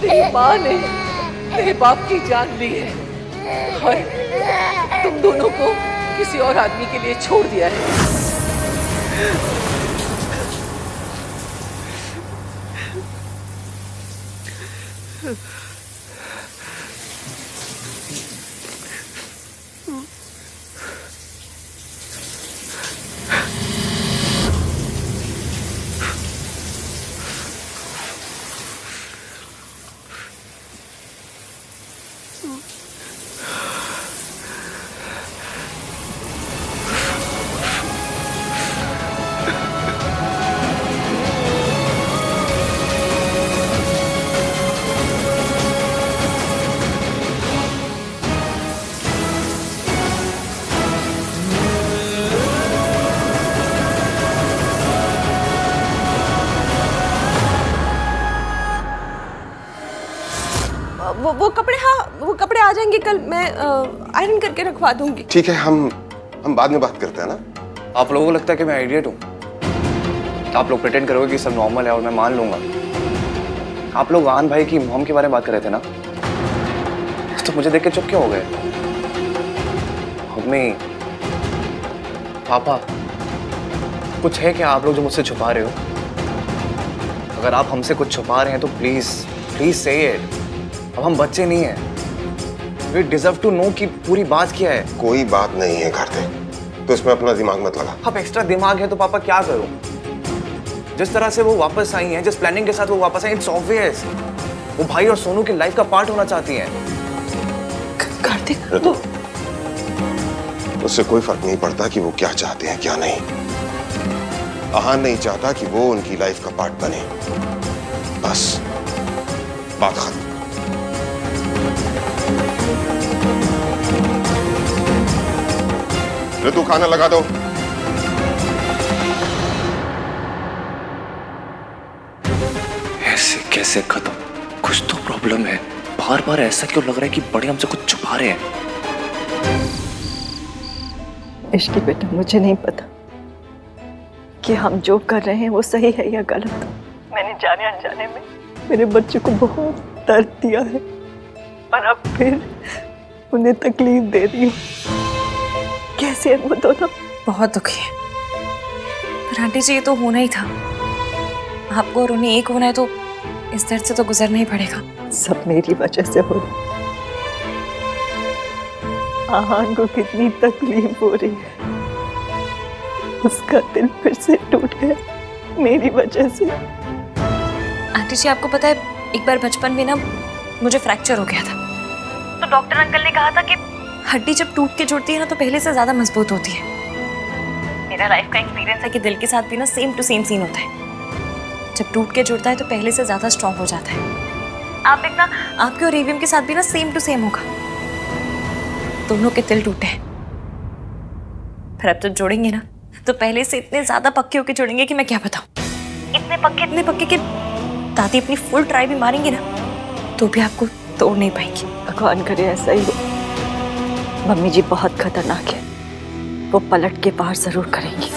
तेरी माँ ने तेरे बाप की जान ली है और तुम दोनों को किसी और आदमी के लिए छोड़ दिया है। आ जाएंगे कल, मैं आयरन करके रखवा दूंगी। ठीक है, हम बाद में बात करते हैं ना। आप लोगों को लगता है कि मैं आइडियट हूँ? आप लोग प्रिटेंड करोगे कि सब नॉर्मल है और मैं मान लूंगा। आप लोग आहान भाई की मॉम के बारे में बात कर रहे थे ना, तो मुझे देख के चुप क्यों हो गए? मम्मी, पापा, कुछ है क्या आप लोग जो मुझसे छुपा रहे हो? अगर आप हमसे कुछ छुपा रहे हैं तो प्लीज प्लीज से इट। अब हम बच्चे नहीं हैं। वी डिजर्व टू नो कि पूरी बात क्या है। कोई बात नहीं है कार्तिक, तो इसमें अपना दिमाग मत लगा। अब एक्स्ट्रा दिमाग है तो पापा क्या करूं? जिस तरह से वो वापस आई हैं, जिस प्लानिंग के साथ वो वापस आई, इट्स ऑब्वियस वो भाई और सोनू की लाइफ का पार्ट होना चाहती हैं। कार्तिक, तो उससे कोई फर्क नहीं पड़ता कि वो क्या चाहते हैं क्या नहीं। आहान नहीं चाहता कि वो उनकी लाइफ का पार्ट बने, बस बात खत्म। ऋतु, खाना लगा दो। ऐसे कैसे खत्म? कुछ तो प्रॉब्लम है। बार बार ऐसा क्यों लग रहा है कि बड़े हमसे कुछ छुपा रहे हैं? इश्की बेटा, मुझे नहीं पता कि हम जो कर रहे हैं वो सही है या गलत। मैंने जाने अनजाने में मेरे बच्चे को बहुत दर्द दिया है और अब फिर उन्हें तकलीफ दे दी हूँ। कैसे है वो दोनों? बहुत दुखी है, पर आंटी जी ये तो होना ही था। आपको और उन्हें एक होना है तो इस दर्द से तो गुजरना ही पड़ेगा। सब मेरी वजह से हो रहा। आहान को कितनी तकलीफ हो रही है, उसका दिल फिर से टूट गया मेरी वजह से। आंटी जी आपको पता है, एक बार बचपन में ना मुझे फ्रैक्चर हो गया था, तो डॉक्टर अंकल ने कहा था कि हड्डी जब टूट के जुड़ती है ना तो पहले से ज्यादा मजबूत होती है। मेरा लाइफ का एक्सपीरियंस है कि दिल के साथ भी ना सेम टू सेम सीन होता है। जब टूट के जुड़ता है तो पहले से ज्यादा स्ट्रांग हो जाता है। आप देखना, आपके और ईवीएम के साथ भी ना सेम टू सेम होगा। दोनों के दिल टूटे हैं, फिर अब तो जोड़ेंगे ना तो पहले से इतने ज्यादा पक्के होके जोड़ेंगे कि मैं क्या बताऊं। इतने पक्के कि दादी अपनी फुल ट्राई भी मारेंगे ना तो भी आपको तोड़ नहीं पाएंगी। भगवान करे ऐसा ही हो। मम्मी जी बहुत खतरनाक है, वो पलट के बाहर जरूर करेंगी।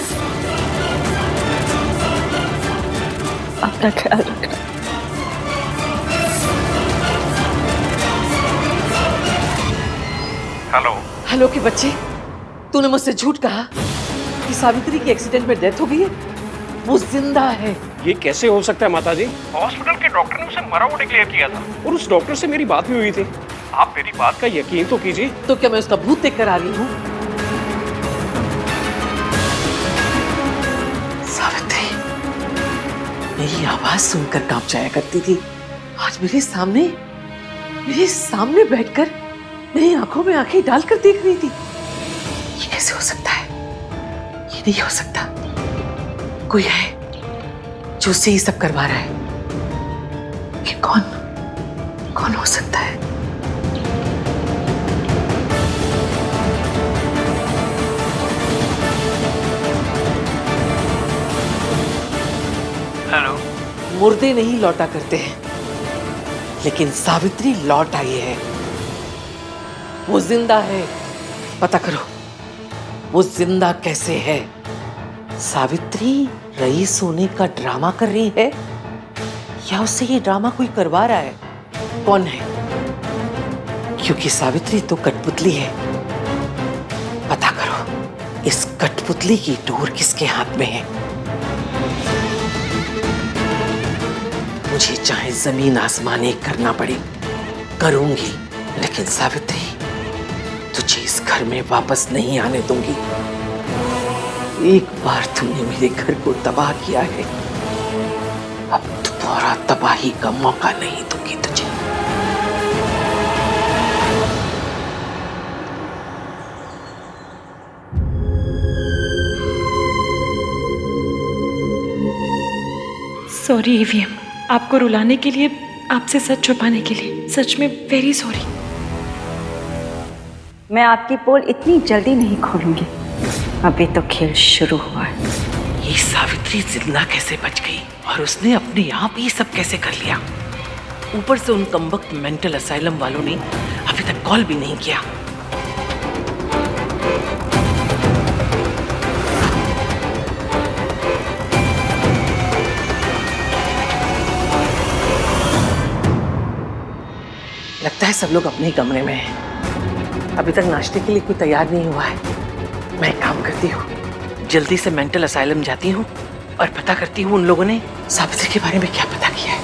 अपना ख्याल रखना। हेलो हेलो के बच्चे, तूने मुझसे झूठ कहा कि सावित्री की एक्सीडेंट में डेथ हो गई है। वो जिंदा है। ये कैसे हो सकता है माताजी? हॉस्पिटल के डॉक्टर ने उसे मरा हुआ डिक्लेयर किया था और उस डॉक्टर से मेरी बात भी हुई थी। आप मेरी बात का यकीन तो कीजिए। तो क्या मैं उसका भूत देख कर आ रही हूँ? सावित्री मेरी आवाज सुनकर कांप जाया करती थी, आज मेरे सामने बैठकर मेरी आंखों में आंखें डालकर देख रही थी। ये कैसे हो सकता है? ये नहीं हो सकता। कोई है जो उससे ये सब करवा रहा है। कि कौन हो सकता है? हेलो। मुर्दे नहीं लौटा करते हैं, लेकिन सावित्री लौट आई है। वो जिंदा है। पता करो वो जिंदा कैसे है। सावित्री रईस होने का ड्रामा कर रही है या उससे ये ड्रामा कोई करवा रहा है? कौन है? क्योंकि सावित्री तो कठपुतली है। पता करो इस कठपुतली की डोर किसके हाथ में है। मुझे चाहे जमीन आसमान एक करना पड़े करूंगी, लेकिन सावित्री तुझे इस घर में वापस नहीं आने दूंगी। एक बार तूने मेरे घर को तबाह किया है, अब दोबारा तबाही का मौका नहीं दूंगी तुझे। सॉरी ईवीएम, आपको रुलाने के लिए, आपसे सच छुपाने के लिए, सच में वेरी सॉरी। मैं आपकी पोल इतनी जल्दी नहीं खोलूंगी, अभी तो खेल शुरू हुआ है। ये सावित्री जिंदा कैसे बच गई और उसने अपने आप ही सब कैसे कर लिया? ऊपर से उन कमबख्त मेंटल असाइलम वालों ने अभी तक कॉल भी नहीं किया। लगता है सब लोग अपने ही कमरे में हैं। अभी तक नाश्ते के लिए कोई तैयार नहीं हुआ है। मैं एक काम करती हूँ, जल्दी से मेंटल असाइलम जाती हूँ और पता करती हूँ उन लोगों ने सावित्री के बारे में क्या पता किया है।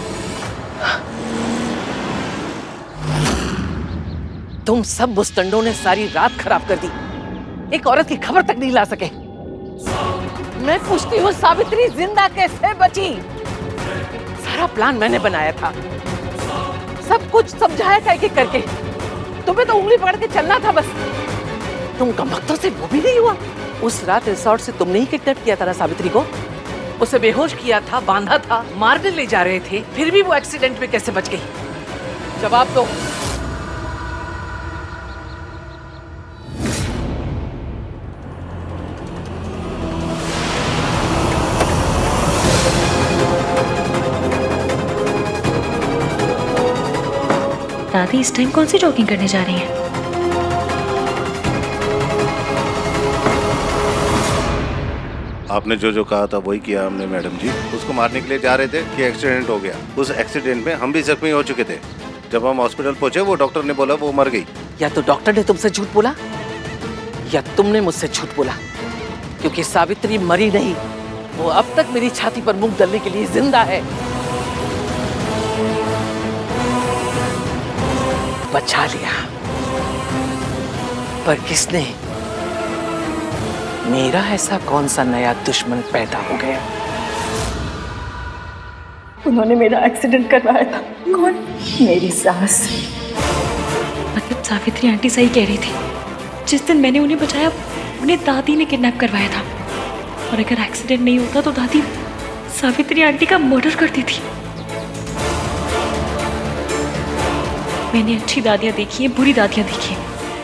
तुम सब बुस्तंडों ने सारी रात खराब कर दी, एक औरत की खबर तक नहीं ला सके। मैं पूछती हूँ सावित्री जिंदा कैसे बची? सारा प्लान मैंने बनाया था, सब कुछ समझाया था एक एक करके। तुम्हें तो उंगली पकड़ के चलना था बस। तुम कमबख्तों से वो भी नहीं हुआ। उस रात रिसोर्ट से तुमने ही किडनैप किया था ना सावित्री को? उसे बेहोश किया था, बांधा था, मारने ले जा रहे थे, फिर भी वो एक्सीडेंट में कैसे बच गई? जवाब दो। दादी इस टाइम कौन सी जॉगिंग करने जा रही हैं? आपने जो जो कहा था वही किया हमने मैडम जी। उसको मारने के लिए जा रहे थे कि एक्सीडेंट हो गया। उस एक्सीडेंट में हम भी जख्मी हो चुके थे। जब हम हॉस्पिटल पहुंचे वो डॉक्टर ने बोला वो मर गई। या तो डॉक्टर ने तुमसे झूठ बोला या तुमने मुझसे झूठ बोला, क्योंकि सावित्री मरी नहीं, वो अब तक मेरी छाती पर मुंह डालने के लिए जिंदा है। बचा लिया, पर किसने? मेरा ऐसा कौन सा नया दुश्मन पैदा हो गया? उन्होंने मेरा एक्सीडेंट करवाया था। कौन? मेरी सास। मतलब सावित्री आंटी सही कह रही थी, जिस दिन मैंने उन्हें बचाया उन्हें दादी ने किडनैप करवाया था। और अगर एक्सीडेंट नहीं होता तो दादी सावित्री आंटी का मर्डर करती थी। मैंने अच्छी दादियाँ देखी हैं, बुरी दादियाँ देखी हैं,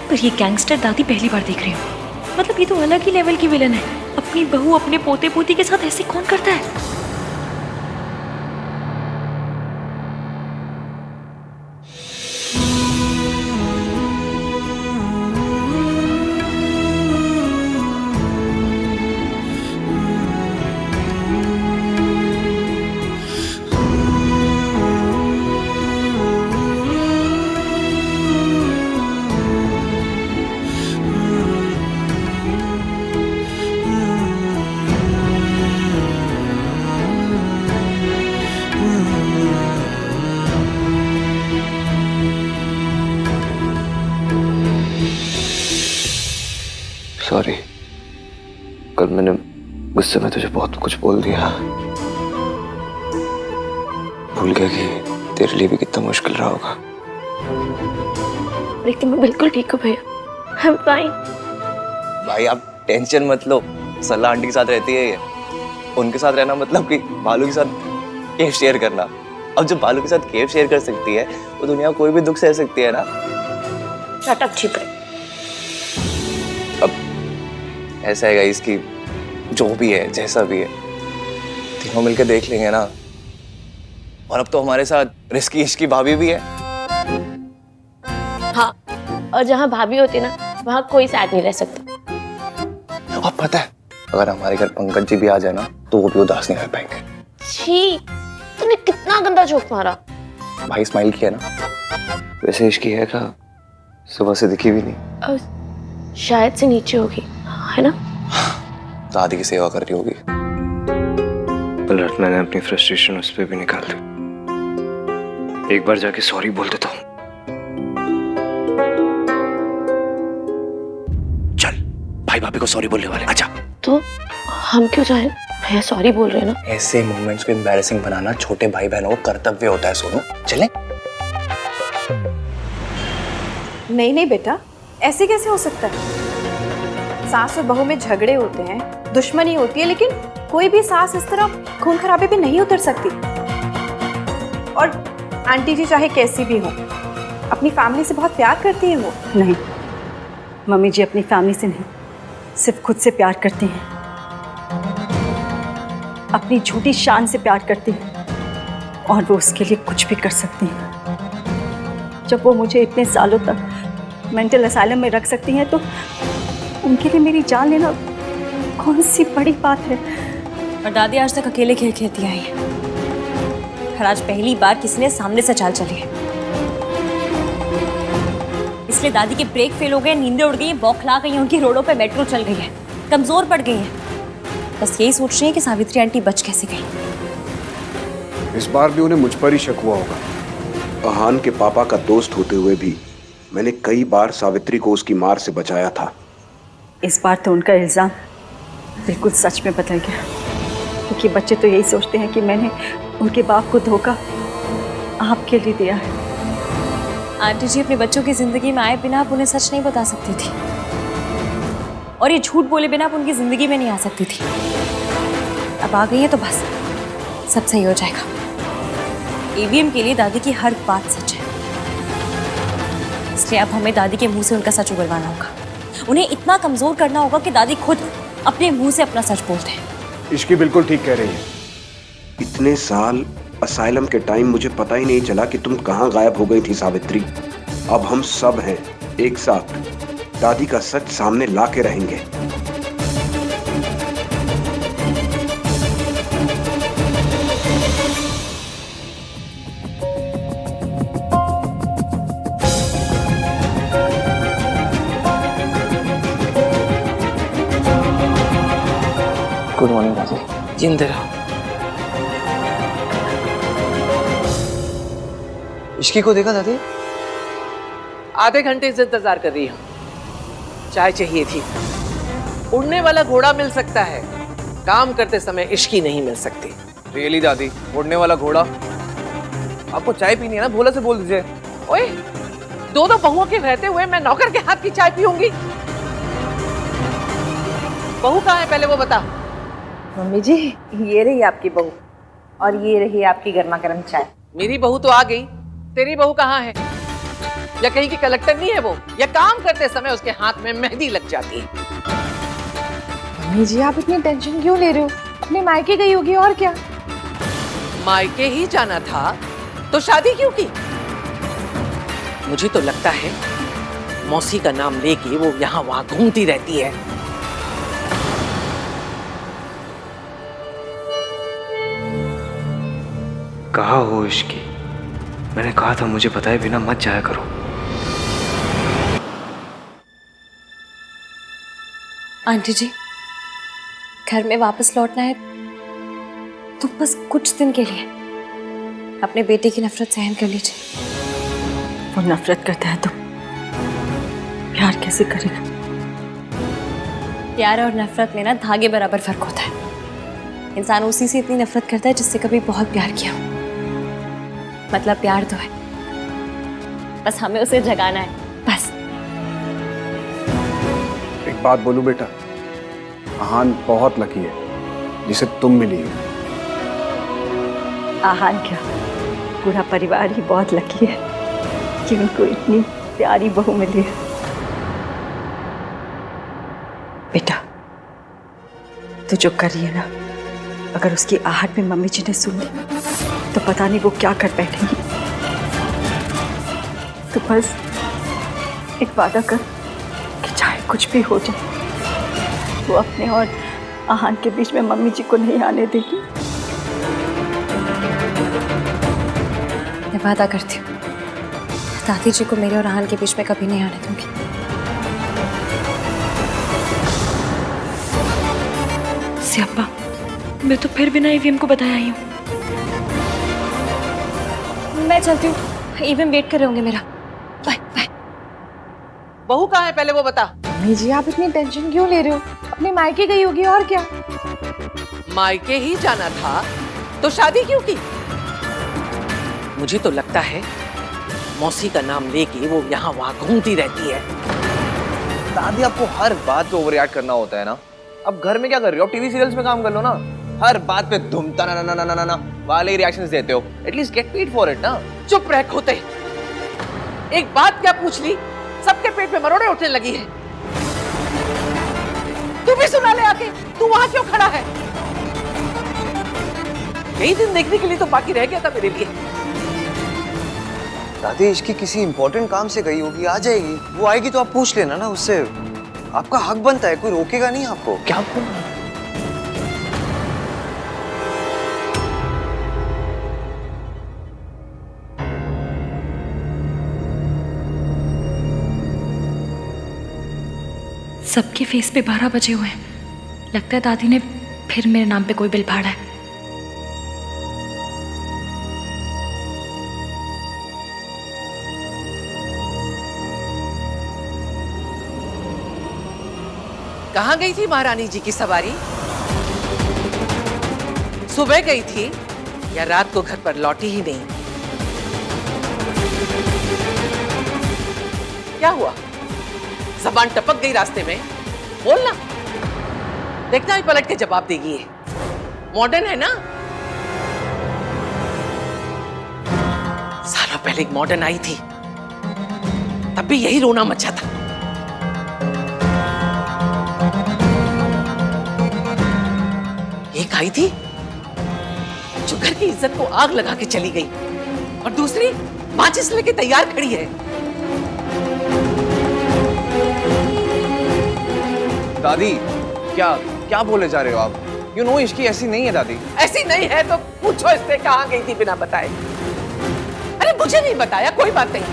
पर ये गैंगस्टर दादी पहली बार देख रही हूँ। मतलब ये तो अलग ही लेवल की विलन है। अपनी बहू अपने पोते पोती के साथ ऐसे कौन करता है? सॉरी, कल मैंने गुस्से में तुझे बहुत कुछ बोल दिया। भूल गया कि तेरे लिए भी कितना मुश्किल रहा होगा। लेकिन मैं बिल्कुल ठीक हूँ भैया, आई एम फाइन। भाई आप टेंशन मत लो, सलाह आंटी के साथ रहती है ये। उनके साथ रहना मतलब कि बालू के साथ केव शेयर करना। अब जब बालू के साथ केव शेयर कर सकती है तो दुनिया कोई भी दुख सह सकती है ना। शट अप छिपरे। अब ऐसा है इसकी जो भी है जैसा भी है तीनों मिलकर देख लेंगे ना। और अब तो हमारे साथ रिस्की इश्की भाभी भी है। हाँ, और जहाँ भाभी होती है ना वहाँ कोई साथ नहीं रह सकता। और पता है अगर हमारे घर पंकज जी भी आ जाए ना तो वो भी उदास नहीं रह पाएंगे। छी, तूने कितना गंदा जोक मारा। भाई स्माइल किया ना। वैसे इश्की है क्या? सुबह से दिखी भी नहीं। शायद से नीचे होगी, है ना? दादी की सेवा कर रही होगी। कल रात मैंने अपनी फ्रस्ट्रेशन उस पर भी निकाल दी। एक बार जाके सॉरी बोल देता हूँ। चल, भाई भाभी को सॉरी बोलने वाले। अच्छा तो हम क्यों जाएं? भैया सॉरी बोल रहे हैं ना। ऐसे मोमेंट्स को एम्बैरेसिंग बनाना छोटे भाई बहनों को कर्तव्य होता है। सोनू चले। नहीं नहीं बेटा, ऐसे कैसे हो सकता है? सास और बहू में झगड़े होते हैं, दुश्मनी होती है, लेकिन कोई भी सास इस तरह खून खराबे पे नहीं उतर सकती। और आंटी जी चाहे कैसी भी हो, अपनी फैमिली से बहुत प्यार करती हैं वो। नहीं, मम्मी जी अपनी फैमिली से नहीं, सिर्फ खुद से प्यार करती हैं। अपनी झूठी शान से प्यार करती हैं और वो उसके लिए कुछ भी कर सकती हैं। जब वो मुझे इतने सालों तक मेंटल असाइलम में रख सकती हैं तो उनके लिए मेरी जान लेना कौन सी बड़ी बात है। और दादी आज तक अकेले खेल खेलती आई है और आज पहली बार किसी ने सामने से चाल चली है, इसलिए दादी के ब्रेक फेल हो गए, नींदें उड़ गई, बौखला गई, उनकी रोडों पे मेट्रो चल गई है, कमजोर पड़ गई है। बस यही सोच रही है कि सावित्री आंटी बच कैसे गई। इस बार भी उन्हें मुझ पर ही शक हुआ होगा। अहान के पापा का दोस्त होते हुए भी मैंने कई बार सावित्री को उसकी मार से बचाया था। इस बार तो उनका इल्जाम बिल्कुल सच में बदल गया, क्योंकि बच्चे तो यही सोचते हैं कि मैंने उनके बाप को धोखा आपके लिए दिया है। आंटी जी अपने बच्चों की जिंदगी में आए बिना आप उन्हें सच नहीं बता सकती थी, और ये झूठ बोले बिना आप उनकी जिंदगी में नहीं आ सकती थी। अब आ गई है तो बस सब सही हो जाएगा। ईवीएम के लिए दादी की हर बात सच है, इसलिए अब हमें दादी के मुंह से उनका सच उगलवाना होगा। उन्हें इतना कमजोर करना होगा कि दादी खुद अपने मुंह से अपना सच बोलते हैं। इश्की बिल्कुल ठीक कह रही है। इतने साल असाइलम के टाइम मुझे पता ही नहीं चला कि तुम कहाँ गायब हो गई थी सावित्री। अब हम सब हैं एक साथ, दादी का सच सामने ला के रहेंगे। गुड मॉर्निंग दादी। जिंदा रहो। इश्की को देखा दादी? आधे घंटे से इंतजार कर रही हूँ। चाय चाहिए थी। उड़ने वाला घोड़ा मिल सकता है, काम करते समय इश्की नहीं मिल सकती। रियली दादी, उड़ने वाला घोड़ा? आपको चाय पीनी है ना, भोला से बोल दीजिए। ओए, दो बहुओं के रहते हुए मैं नौकर के हाथ की चाय पीऊंगी? बहू कहाँ है पहले वो बता। मम्मी जी, ये रही आपकी बहू और ये रही आपकी गर्मा गर्म चाय। मेरी बहू तो आ गई, तेरी बहू कहाँ है? या कहीं की कलेक्टर नहीं है वो, या काम करते समय उसके हाथ में मेहंदी लग जाती है? मम्मी जी, आप इतनी टेंशन क्यों ले रहे हो? अपने मायके गई होगी और क्या। मायके ही जाना था तो शादी क्यों की? मुझे तो लगता है मौसी का नाम लेके वो यहाँ वहां घूमती रहती है। कहा हो इश्की, मैंने कहा था मुझे बताए बिना मत जाया करो। आंटी जी, घर में वापस लौटना है तो बस कुछ दिन के लिए अपने बेटे की नफरत सहन कर लीजिए। वो नफरत करता है तो प्यार कैसे करेगा? प्यार और नफरत में ना धागे बराबर फर्क होता है। इंसान उसी से इतनी नफरत करता है जिससे कभी बहुत प्यार किया। मतलब प्यार तो है, बस हमें उसे जगाना है, बस। एक बात बोलूं बेटा, आहान बहुत लकी है जिसे तुम मिली हो। आहान क्या, पूरा परिवार ही बहुत लकी है कि उनको इतनी प्यारी बहू मिली है। बेटा, तू जो कर रही है ना, अगर उसकी आहट में मम्मी जी ने सुन ली तो पता नहीं वो क्या कर बैठेंगी। तो बस एक वादा कर कि चाहे कुछ भी हो जाए, वो अपने और आहान के बीच में मम्मी जी को नहीं आने देगी। मैं वादा करती हूँ, दादी जी को मेरे और आहान के बीच में कभी नहीं आने दूंगी। सियाप्पा, मैं तो फिर बिना ईवीएम को बताया ही हूँ। मैं चलती हूँ, ईवीएम वेट कर रहे होंगे मेरा। Bye bye. बहू कहाँ है पहले वो बता। मम्मी जी, आप इतनी टेंशन क्यों ले रहे हो? अपने मायके गई होगी और क्या। मायके ही जाना था तो शादी क्यों की? मुझे तो लगता है मौसी का नाम लेके वो यहाँ वहां घूमती रहती है। दादी, आपको हर बात पे ओवररिएक्ट करना होता है ना। अब घर में क्या कर रही हो? टीवी सीरियल्स में काम कर लो ना। हर बात पे धुमता ना ना ना ना ना वाले रिएक्शंस देते हो। At least get paid for it ना। चुप रह खोते। एक बात क्या पूछ ली, सबके पेट में मरोड़े उठने लगी है। तू भी सुना ले आके, तू वहां क्यों खड़ा है? यही दिन देखने के लिए तो बाकी रह गया था मेरे लिए। दादी इसकी किसी इंपॉर्टेंट काम से गई होगी, आ जाएगी। वो आएगी तो आप पूछ लेना ना उससे, आपका हक बनता है, कोई रोकेगा नहीं आपको। क्या बोल रहा है? सबके फेस पे 12 बजे हुए हैं। लगता है दादी ने फिर मेरे नाम पे कोई बिल फाड़ा है। कहाँ गई थी महारानी जी की सवारी? सुबह गई थी या रात को घर पर लौटी ही नहीं? क्या हुआ? जबान टपक गई रास्ते में? बोलना, देखना ही पलट के जवाब देगी। ये मॉडर्न है ना? सालों पहले एक मॉडर्न आई थी, तब भी यही रोना मचा था। एक आई थी जो घर की इज्जत को आग लगा के चली गई, और दूसरी माचिस लेके तैयार खड़ी है। दादी क्या क्या बोले जा रहे हो आप? यू नो इसकी ऐसी नहीं है दादी। ऐसी नहीं है तो पूछो इससे कहाँ गई थी बिना बताए। अरे मुझे नहीं बताया, कोई बात नहीं।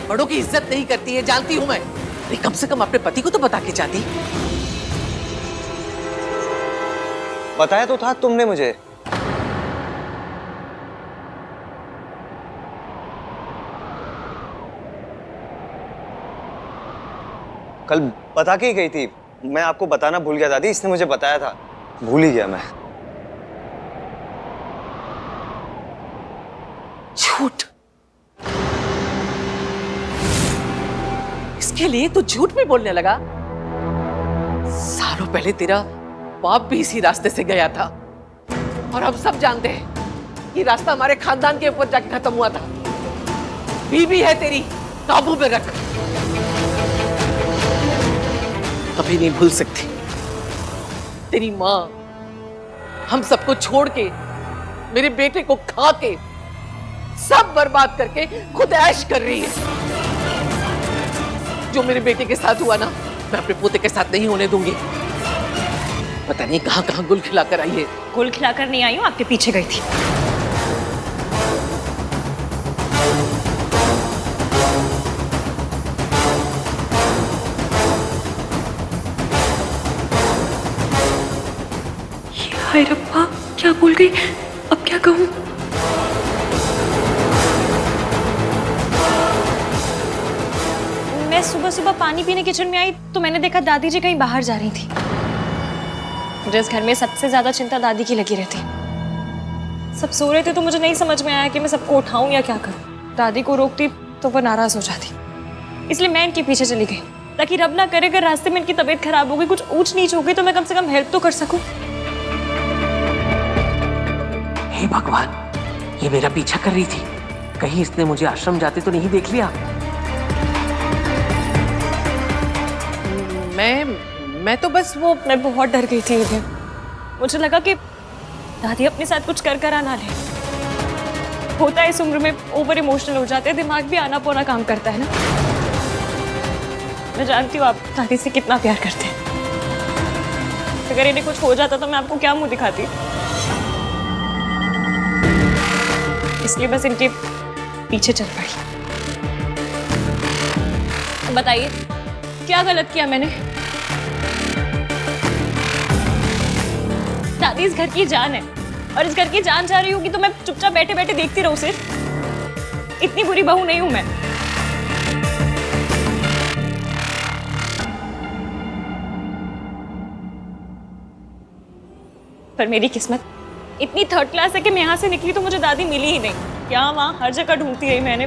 बड़ों की इज्जत नहीं करती है, जानती हूं मैं। अरे कम से कम अपने पति को तो बता के जाती। बताया तो था तुमने मुझे। कल बता के ही गई थी। मैं आपको बताना भूल गया दादी, इसने मुझे बताया था, भूल ही गया मैं। झूठ, इसके लिए तो झूठ भी बोलने लगा। सालों पहले तेरा बाप भी इसी रास्ते से गया था, और हम सब जानते हैं ये रास्ता हमारे खानदान के ऊपर जाके खत्म हुआ था। बीवी है तेरी, काबू में रख। कभी नहीं भूल सकती तेरी माँ हम सबको छोड़ के, मेरे बेटे को खा के, सब बर्बाद करके खुद ऐश कर रही है। जो मेरे बेटे के साथ हुआ ना, मैं अपने पोते के साथ नहीं होने दूंगी। पता नहीं कहां कहां गुल खिलाकर आई है। गुल खिलाकर नहीं आई हूँ, आपके पीछे गई थी। हाय रब्बा, क्या बोल गई? अब क्या कहूँ? मैं सुबह सुबह पानी पीने किचन में आई तो मैंने देखा दादी जी कहीं बाहर जा रही थी। मुझे इस घर में सबसे ज्यादा चिंता दादी की लगी रहती। सब सो रहे थे तो मुझे नहीं समझ में आया कि मैं सबको उठाऊं या क्या करूं। दादी को रोकती तो वो नाराज हो जाती, इसलिए मैं इनके पीछे चली गई, ताकि रब ना करे अगर रास्ते में इनकी तबीयत खराब हो गई, कुछ ऊंच नीच हो गई, तो मैं कम से कम हेल्प तो कर सकूं। हे भगवान, ये मेरा पीछा कर रही थी, कहीं इसने मुझे आश्रम जाते तो नहीं देख लिया। मैं तो बस वो, मैं बहुत डर गई थी इधर। मुझे लगा कि दादी अपने साथ कुछ कर कर आना ले। होता है इस उम्र में, ओवर इमोशनल हो जाते हैं, दिमाग भी आना पौना काम करता है ना। मैं जानती हूँ आप दादी से कितना प्यार करते हैं। अगर इन्हें कुछ हो जाता तो मैं आपको क्या मुंह दिखाती। इसलिए बस इनके पीछे चल पड़ी। बताइए क्या गलत किया मैंने? दादी इस घर की जान है, और इस घर की जान जा रही होगी तो मैं चुपचाप बैठे बैठे देखती रहूं सिर्फ? इतनी बुरी बहू नहीं हूं मैं। पर मेरी किस्मत इतनी थर्ड क्लास है कि मैं यहाँ से निकली तो मुझे दादी मिली ही नहीं। क्या वहाँ हर जगह ढूंढती रही मैंने,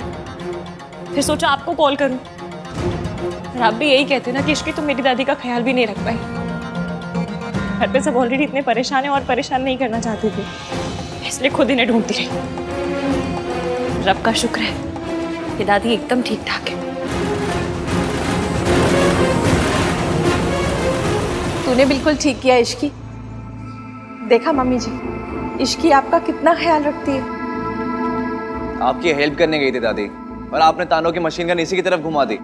फिर सोचा आपको कॉल करूं। और आप भी यही कहते ना कि इश्की तो मेरी दादी का ख्याल भी नहीं रख पाई। घर पे सब ऑलरेडी इतने परेशान हैं और परेशान नहीं करना चाहती थी, इसलिए खुद इन्हें ढूंढती रही। रब का शुक्र है कि दादी एकदम ठीक ठाक है। तूने बिल्कुल ठीक किया इश्की। देखा मम्मी जी, इश्की आपका कितना ख्याल रखती है। आपकी हेल्प करने गई थी दादी, और आपने तानों की मशीन गन इसी की तरफ घुमा दी।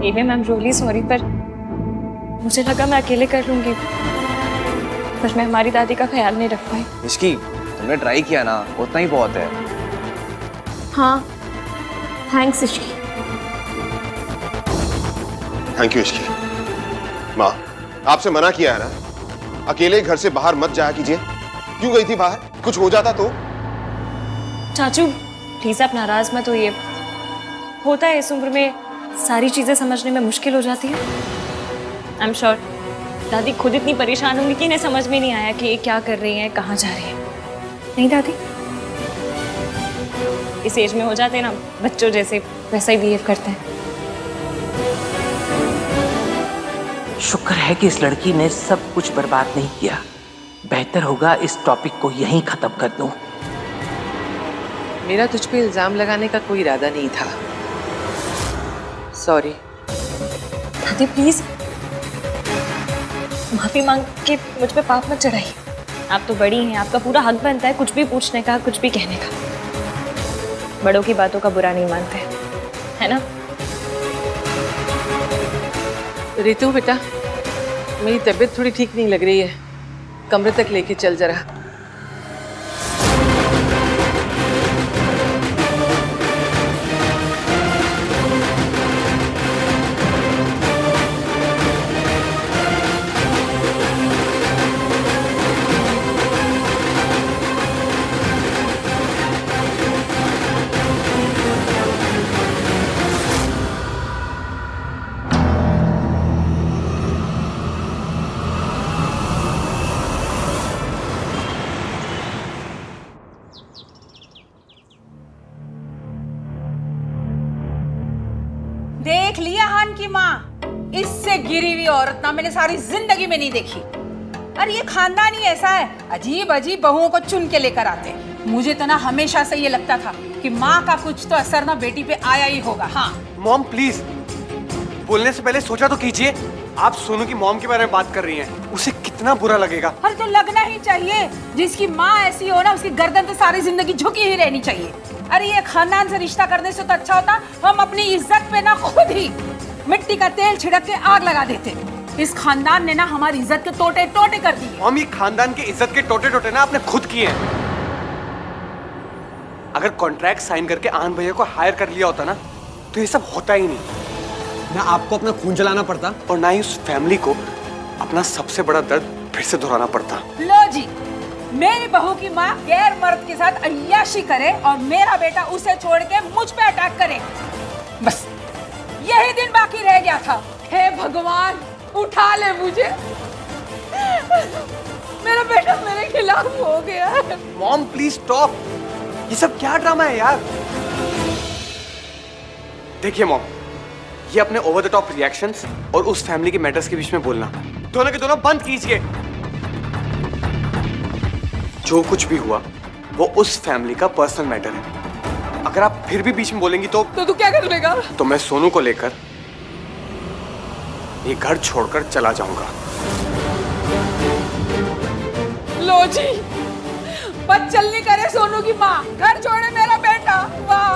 एवे मैम रियली सॉरी, पर मुझे लगा मैं अकेले कर लूंगी, पर मैं हमारी दादी का ख्याल नहीं रख पाई। इसकी तुमने ट्राई किया ना, उतना ही बहुत है। हाँ thanks Ishki. Thank you Ishki. माँ, आपसे मना किया है ना, अकेले घर से बाहर मत जाया कीजिए। क्यों गई थी बाहर? कुछ हो जाता तो? चाचू प्लीज आप नाराज मत होइए, होता है इस उम्र में सारी चीजें समझने में मुश्किल हो जाती है। आई एम श्योर दादी खुद इतनी परेशान होंगी कि इन्हें समझ में नहीं आया कि ये क्या कर रही हैं, कहाँ जा रही हैं। नहीं दादी, इस एज में हो जाते हैं ना बच्चों जैसे, वैसा ही बिहेव करते हैं। शुक्र है कि इस लड़की ने सब कुछ बर्बाद नहीं किया। बेहतर होगा इस टॉपिक को यहीं खत्म कर दूं। मेरा तुझ पे इल्जाम लगाने का कोई इरादा नहीं था। सॉरी। दादी प्लीज माफी मांग के मुझ पे पाप मत चढ़ाइए। आप तो बड़ी हैं, आपका पूरा हक बनता है कुछ भी पूछने का, कुछ भी कहने का। बड़ों की बातों का बुरा नहीं मानते, है ना? रितु बेटा, मेरी तबीयत थोड़ी ठीक नहीं लग रही है, कमरे तक लेके चल जरा। देख लिया हान की माँ, इससे गिरी हुई औरत ना मैंने सारी जिंदगी में नहीं देखी। अरे ये खानदान ही ऐसा है, अजीब अजीब बहुओं को चुन के लेकर आते हैं। मुझे तो ना हमेशा से ये लगता था कि माँ का कुछ तो असर ना बेटी पे आया ही होगा। हाँ मॉम प्लीज, बोलने से पहले सोचा तो कीजिए। आप सोनू की मॉम के बारे में बात कर रही हैं, उसे कितना बुरा लगेगा। अरे तो लगना ही चाहिए, जिसकी माँ ऐसी हो ना उसकी गर्दन तो सारी जिंदगी झुकी ही रहनी चाहिए। अरे ये खानदान से रिश्ता करने से तो अच्छा होता हम अपनी इज्जत पे ना खुद ही मिट्टी का तेल छिड़क के आग लगा देते। इस खानदान ने ना हमारी इज्जत के टोटे टोटे कर दिए। हम ये खानदान के इज्जत के टोटे टोटे ना आपने खुद किए हैं। अगर कॉन्ट्रैक्ट साइन करके आनंद भैया को हायर कर लिया होता ना तो ये सब होता ही नहीं। ना आपको अपना खून जलाना पड़ता और ना ही उस फैमिली को अपना सबसे बड़ा दर्द फिर से दोहराना पड़ता। लो जी, मेरी बहू की माँ गैर मर्द के साथ अय्याशी करे और मेरा बेटा उसे छोड़ के मुझ पे अटैक करे, बस यही दिन बाकी रह गया था। हे भगवान उठा ले मुझे, मेरा बेटा मेरे खिलाफ हो गया है। मॉम प्लीज स्टॉप, ये सब क्या ड्रामा है यार। देखिए मॉम, ये अपने ओवर द टॉप रिएक्शंस और उस फैमिली के मैटर्स के बीच में बोलना दोनों के दोनों बंद कीजिए। जो कुछ भी हुआ वो उस फैमिली का पर्सनल मैटर है। अगर आप फिर भी बीच में बोलेंगी तो तू क्या कर लेगा? तो मैं सोनू को लेकर ये घर छोड़कर चला जाऊंगा। लो जी, बच्चल नहीं करे सोनू की माँ, घर छोड़े मेरा बेटा। वाह,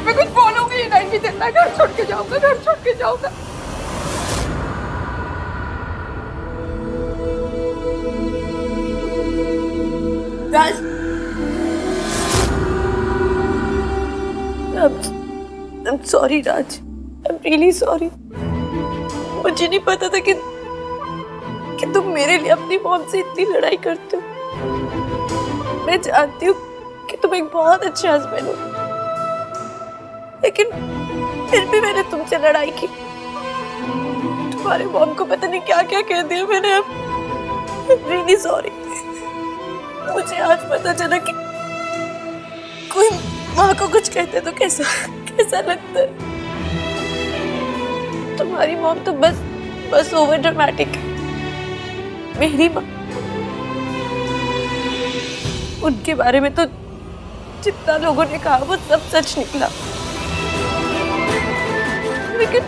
मैं कुछ बोलूंगी नहीं कि जितना घर छोड़ के जाऊंगा, घर छोड़ के जाऊंगा। राज, I'm sorry Raj, I'm really sorry। मुझे नहीं पता था कि तुम मेरे लिए अपनी मॉम से इतनी लड़ाई करते हो। मैं जानती हूँ कि तुम एक बहुत अच्छे हस्बैंड हो, लेकिन फिर भी मैंने तुमसे लड़ाई की। तुम्हारे मॉम को पता नहीं क्या क्या कह दिया मैंने। अब रियली सॉरी। मुझे आज पता चला कि कोई माँ को कुछ कहते तो कैसा लगता है। तुम्हारी मॉम तो बस ओवर ड्रामेटिक है। मेरी माँ, उनके बारे में तो जितना लोगों ने कहा वो सब सच निकला, लेकिन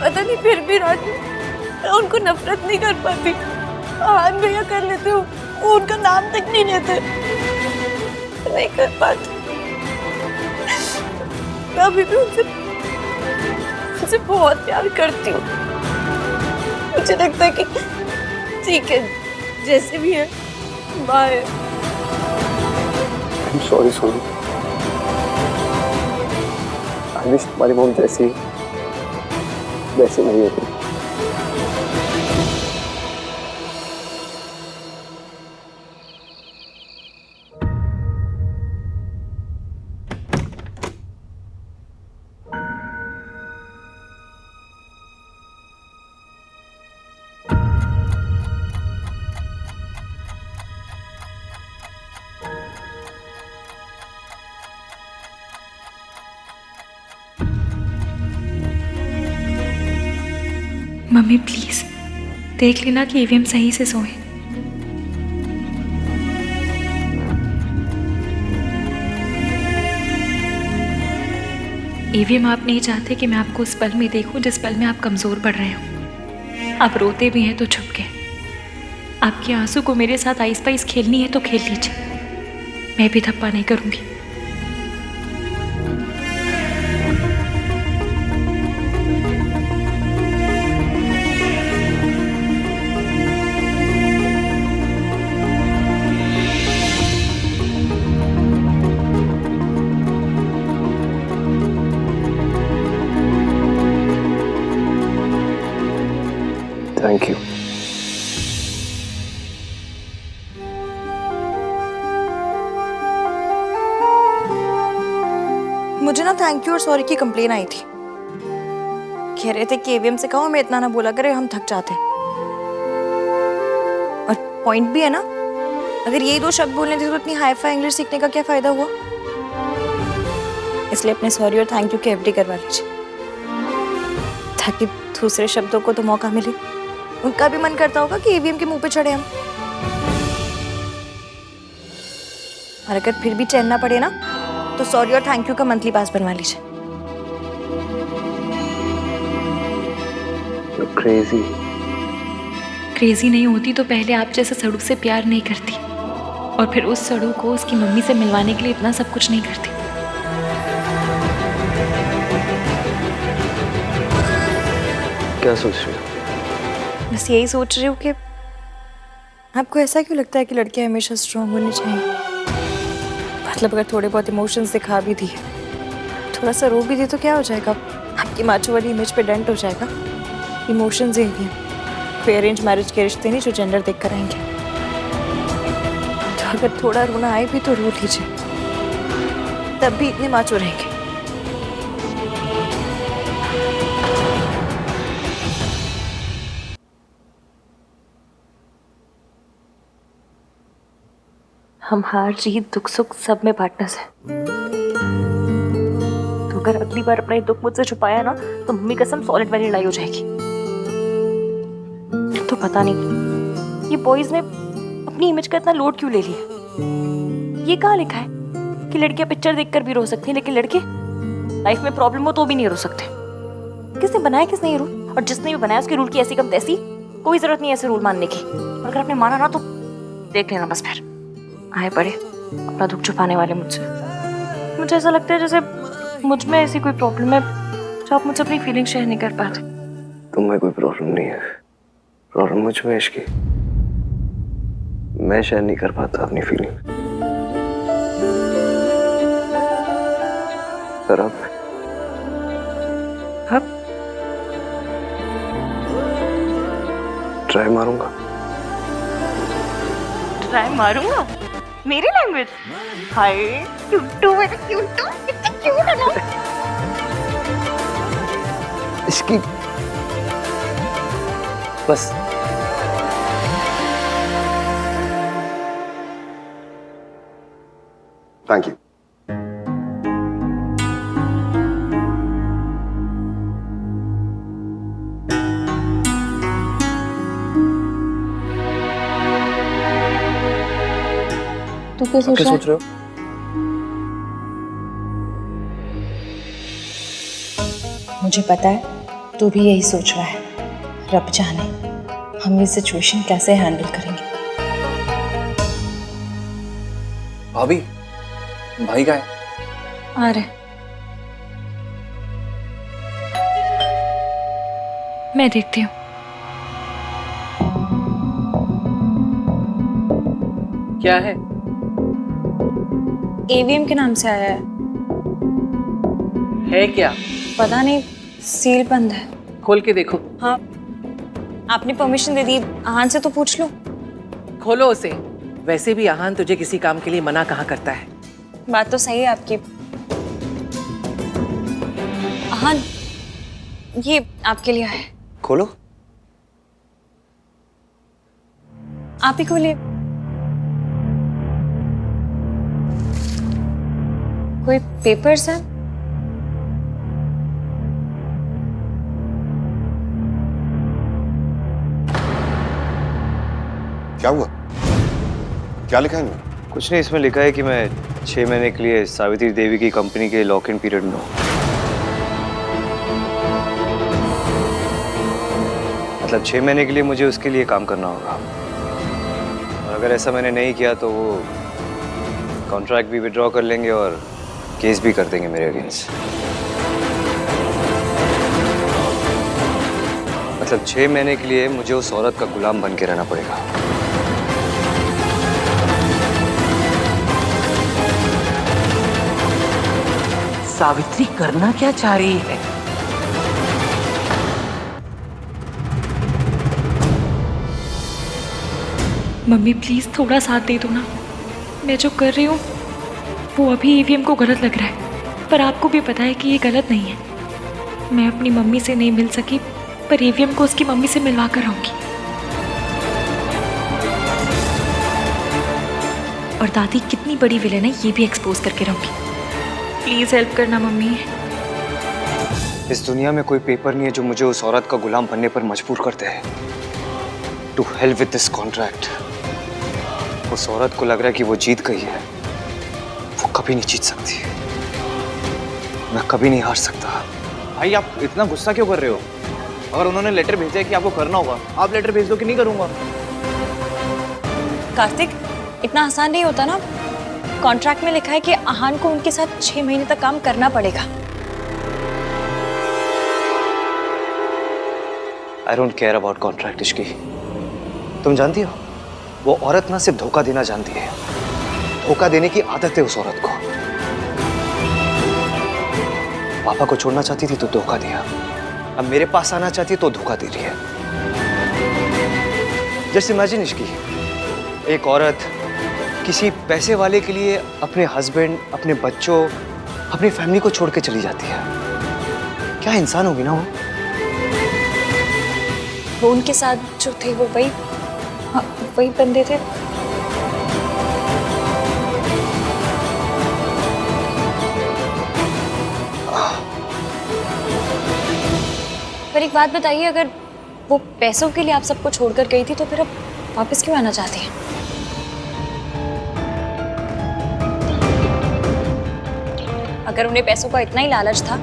पता नहीं फिर भी राज मैं उनको नफरत नहीं कर पाती। आन भैया कर लेते हो, वो उनका नाम तक नहीं लेते, नहीं कर पाती। मैं अभी भी उनसे बहुत प्यार करती हूँ। मुझे लगता है कि ठीक है, जैसे भी है, bye. I'm sorry Sonu. I wish तुम्हारी मॉम जैसी वैसे नहीं होती। मम्मी प्लीज देख लेना कि ईवीएम सही से सोए। ईवीएम आप नहीं चाहते कि मैं आपको उस पल में देखूं जिस पल में आप कमजोर पड़ रहे हो। आप रोते भी हैं तो छुप के। आपके आंसू को मेरे साथ आइस पाइस खेलनी है तो खेल लीजिए, मैं भी धप्पा नहीं करूंगी। Thank you. मुझे ना थैंक यू और सॉरी की कंप्लेन आई थी। कह रहे थे कि एवीएम से कहो हमें इतना ना बोला करे, हम थक जाते हैं। और पॉइंट भी है ना, अगर यही 2 शब्द बोलने थे तो इतनी हाई फाई इंग्लिश सीखने का क्या फायदा हुआ। इसलिए अपने सॉरी और थैंक यू के एफडी करवा लीजिए, ताकि दूसरे शब्दों को तो मौका मिले। उनका भी मन करता होगा कि ईवीएम के मुंह पे चढ़े हम। और अगर फिर भी चैन ना पड़े ना, तो सॉरी और थैंक यू का मंथली पास बनवा लीजिए। क्रेजी क्रेजी नहीं होती तो पहले आप जैसे सड़ू से प्यार नहीं करती, और फिर उस सड़ू को उसकी मम्मी से मिलवाने के लिए इतना सब कुछ नहीं करती। क्या सोच रही हो? बस यही सोच रही हूँ कि आपको ऐसा क्यों लगता है कि लड़कियां हमेशा स्ट्रांग होनी चाहिए। मतलब अगर थोड़े बहुत इमोशंस दिखा भी दिए, थोड़ा सा रो भी दी तो क्या हो जाएगा, आपकी माचो वाली इमेज पे डेंट हो जाएगा। इमोशंस ही हैं, कोई अरेंज मैरिज के रिश्ते नहीं जो जेंडर देख कर आएंगे। तो अगर थोड़ा रोना आए भी तो रो लीजिए, तब भी इतने माचो रहेंगे। हम हार जीत दुख सुख सब में पार्टनर्स हैं। तो अगर अगली बार अपना दुख मुझसे छुपाया ना, तो मम्मी कसम सॉलिड वाली लड़ाई हो जाएगी। तो पता नहीं ये बॉयज ने अपनी इमेज का इतना लोड क्यों ले लिया। ये कहाँ लिखा है कि लड़कियां पिक्चर देखकर भी रो सकती हैं, लेकिन लड़के लाइफ में प्रॉब्लम हो तो भी नहीं रो सकते। किसने बनाया, किसने ये रूल? और जिसने भी बनाया उसके रूल की ऐसी कम तैसी, कोई जरूरत नहीं ऐसे रूल मानने की। और अगर आपने माना ना तो देख लेना बस फिर आए पड़े अपना दुख छुपाने वाले मुझसे। मुझे ऐसा लगता है जैसे मुझ में ऐसी कोई प्रॉब्लम है जो आप मुझसे अपनी फीलिंग शेयर नहीं कर पाते। तुम्हें कोई प्रॉब्लम नहीं है, प्रॉब्लम मुझ में इश्क की। मैं शेयर नहीं कर पाता अपनी फीलिंग। पर अब ट्राई मारूंगा। ट्राई मारूंगा? मेरी लैंग्वेज? हाय क्यूटू, मेरा क्यूटू, कितनी क्यूट है ना। इसकी बस थैंक यू। तू क्या सोच रहे हो? मुझे पता है तू भी यही सोच रहा है। रब जाने हम ये सिचुएशन कैसे हैंडल करेंगे। भाभी, भाई का है? आ रहे। मैं देखती हूँ। क्या है? एवीएम के नाम से आया है क्या? पता नहीं, सील बंद है। खोल के देखो। हाँ, आपने परमिशन दे दी, आहान से तो पूछ लो। खोलो उसे। वैसे भी आहान तुझे किसी काम के लिए मना कहाँ करता है। बात तो सही है आपकी। आहान, ये आपके लिए है। खोलो। आप ही खोलिए। कोई पेपर्स है? क्या हुआ? क्या लिखा है इनमें? कुछ नहीं, इसमें लिखा है कि मैं 6 महीने के लिए सावित्री देवी की कंपनी के लॉक इन पीरियड में हूँ। मतलब 6 महीने के लिए मुझे उसके लिए काम करना होगा, और अगर ऐसा मैंने नहीं किया तो वो कॉन्ट्रैक्ट भी विड्रॉ कर लेंगे और केस भी कर देंगे मेरे अगेंस्ट। मतलब 6 महीने के लिए मुझे उस औरत का गुलाम बन के रहना पड़ेगा। सावित्री करना क्या चाह रही है? मम्मी प्लीज थोड़ा साथ दे दो ना। मैं जो कर रही हूँ वो अभी ईवीएम को गलत लग रहा है, पर आपको भी पता है कि ये गलत नहीं है। मैं अपनी मम्मी से नहीं मिल सकी, पर ईवीएम को उसकी मम्मी से मिलवा कर रहूंगी। और दादी कितनी बड़ी विलेन है ये भी एक्सपोज करके रहूंगी। प्लीज हेल्प करना मम्मी। इस दुनिया में कोई पेपर नहीं है जो मुझे उस औरत का गुलाम बनने पर मजबूर करते हैं। To hell with this contract. उस औरत को लग रहा है कि वो जीत गई है, वो कभी नहीं जीत सकती। मैं कभी नहीं हार सकता। भाई आप इतना गुस्सा क्यों कर रहे हो? अगर उन्होंने लेटर भेजा है कि आपको करना होगा, आप लेटर भेज दो कि नहीं करूंगा। कार्तिक, इतना आसान नहीं होता ना। कॉन्ट्रैक्ट में लिखा है कि आहान को उनके साथ 6 महीने तक काम करना पड़ेगा। I don't care about contract Ishki. तुम जानती हो वो औरत ना सिर्फ धोखा देना जानती है, धोखा देने की आदत है उस औरत को। पापा को छोड़ना चाहती थी तो धोखा दिया, अब मेरे पास आना चाहती तो धोखा दे रही है। जस्ट इमेजिन इश्की, एक औरत किसी पैसे वाले के लिए अपने हस्बैंड, अपने बच्चों, अपनी फैमिली को छोड़ के चली जाती है। क्या इंसान होगी ना वो? वो उनके साथ जो थे वो वही बंदे थे। पर एक बात बताइए, अगर वो पैसों के लिए आप सबको छोड़कर गई थी तो फिर अब वापस क्यों आना चाहती हैं? अगर उन्हें पैसों का इतना ही लालच था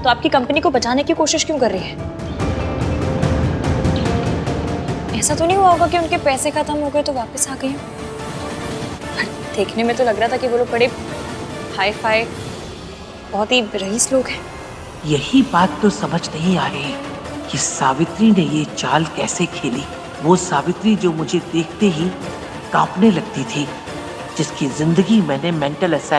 तो आपकी कंपनी को बचाने की कोशिश क्यों कर रही है? ऐसा तो नहीं हुआ होगा कि उनके पैसे खत्म हो गए तो वापस आ गई? देखने में तो लग रहा था कि वो लोग बड़े हाई फाई, बहुत ही रईस लोग हैं। यही बात तो समझ नहीं आ रही कि सावित्री ने ये चाल कैसे खेली। वो सावित्री जो मुझे देखते ही कांपने लगती थी, जिसकी जिंदगी मैंने मेंटल असाइल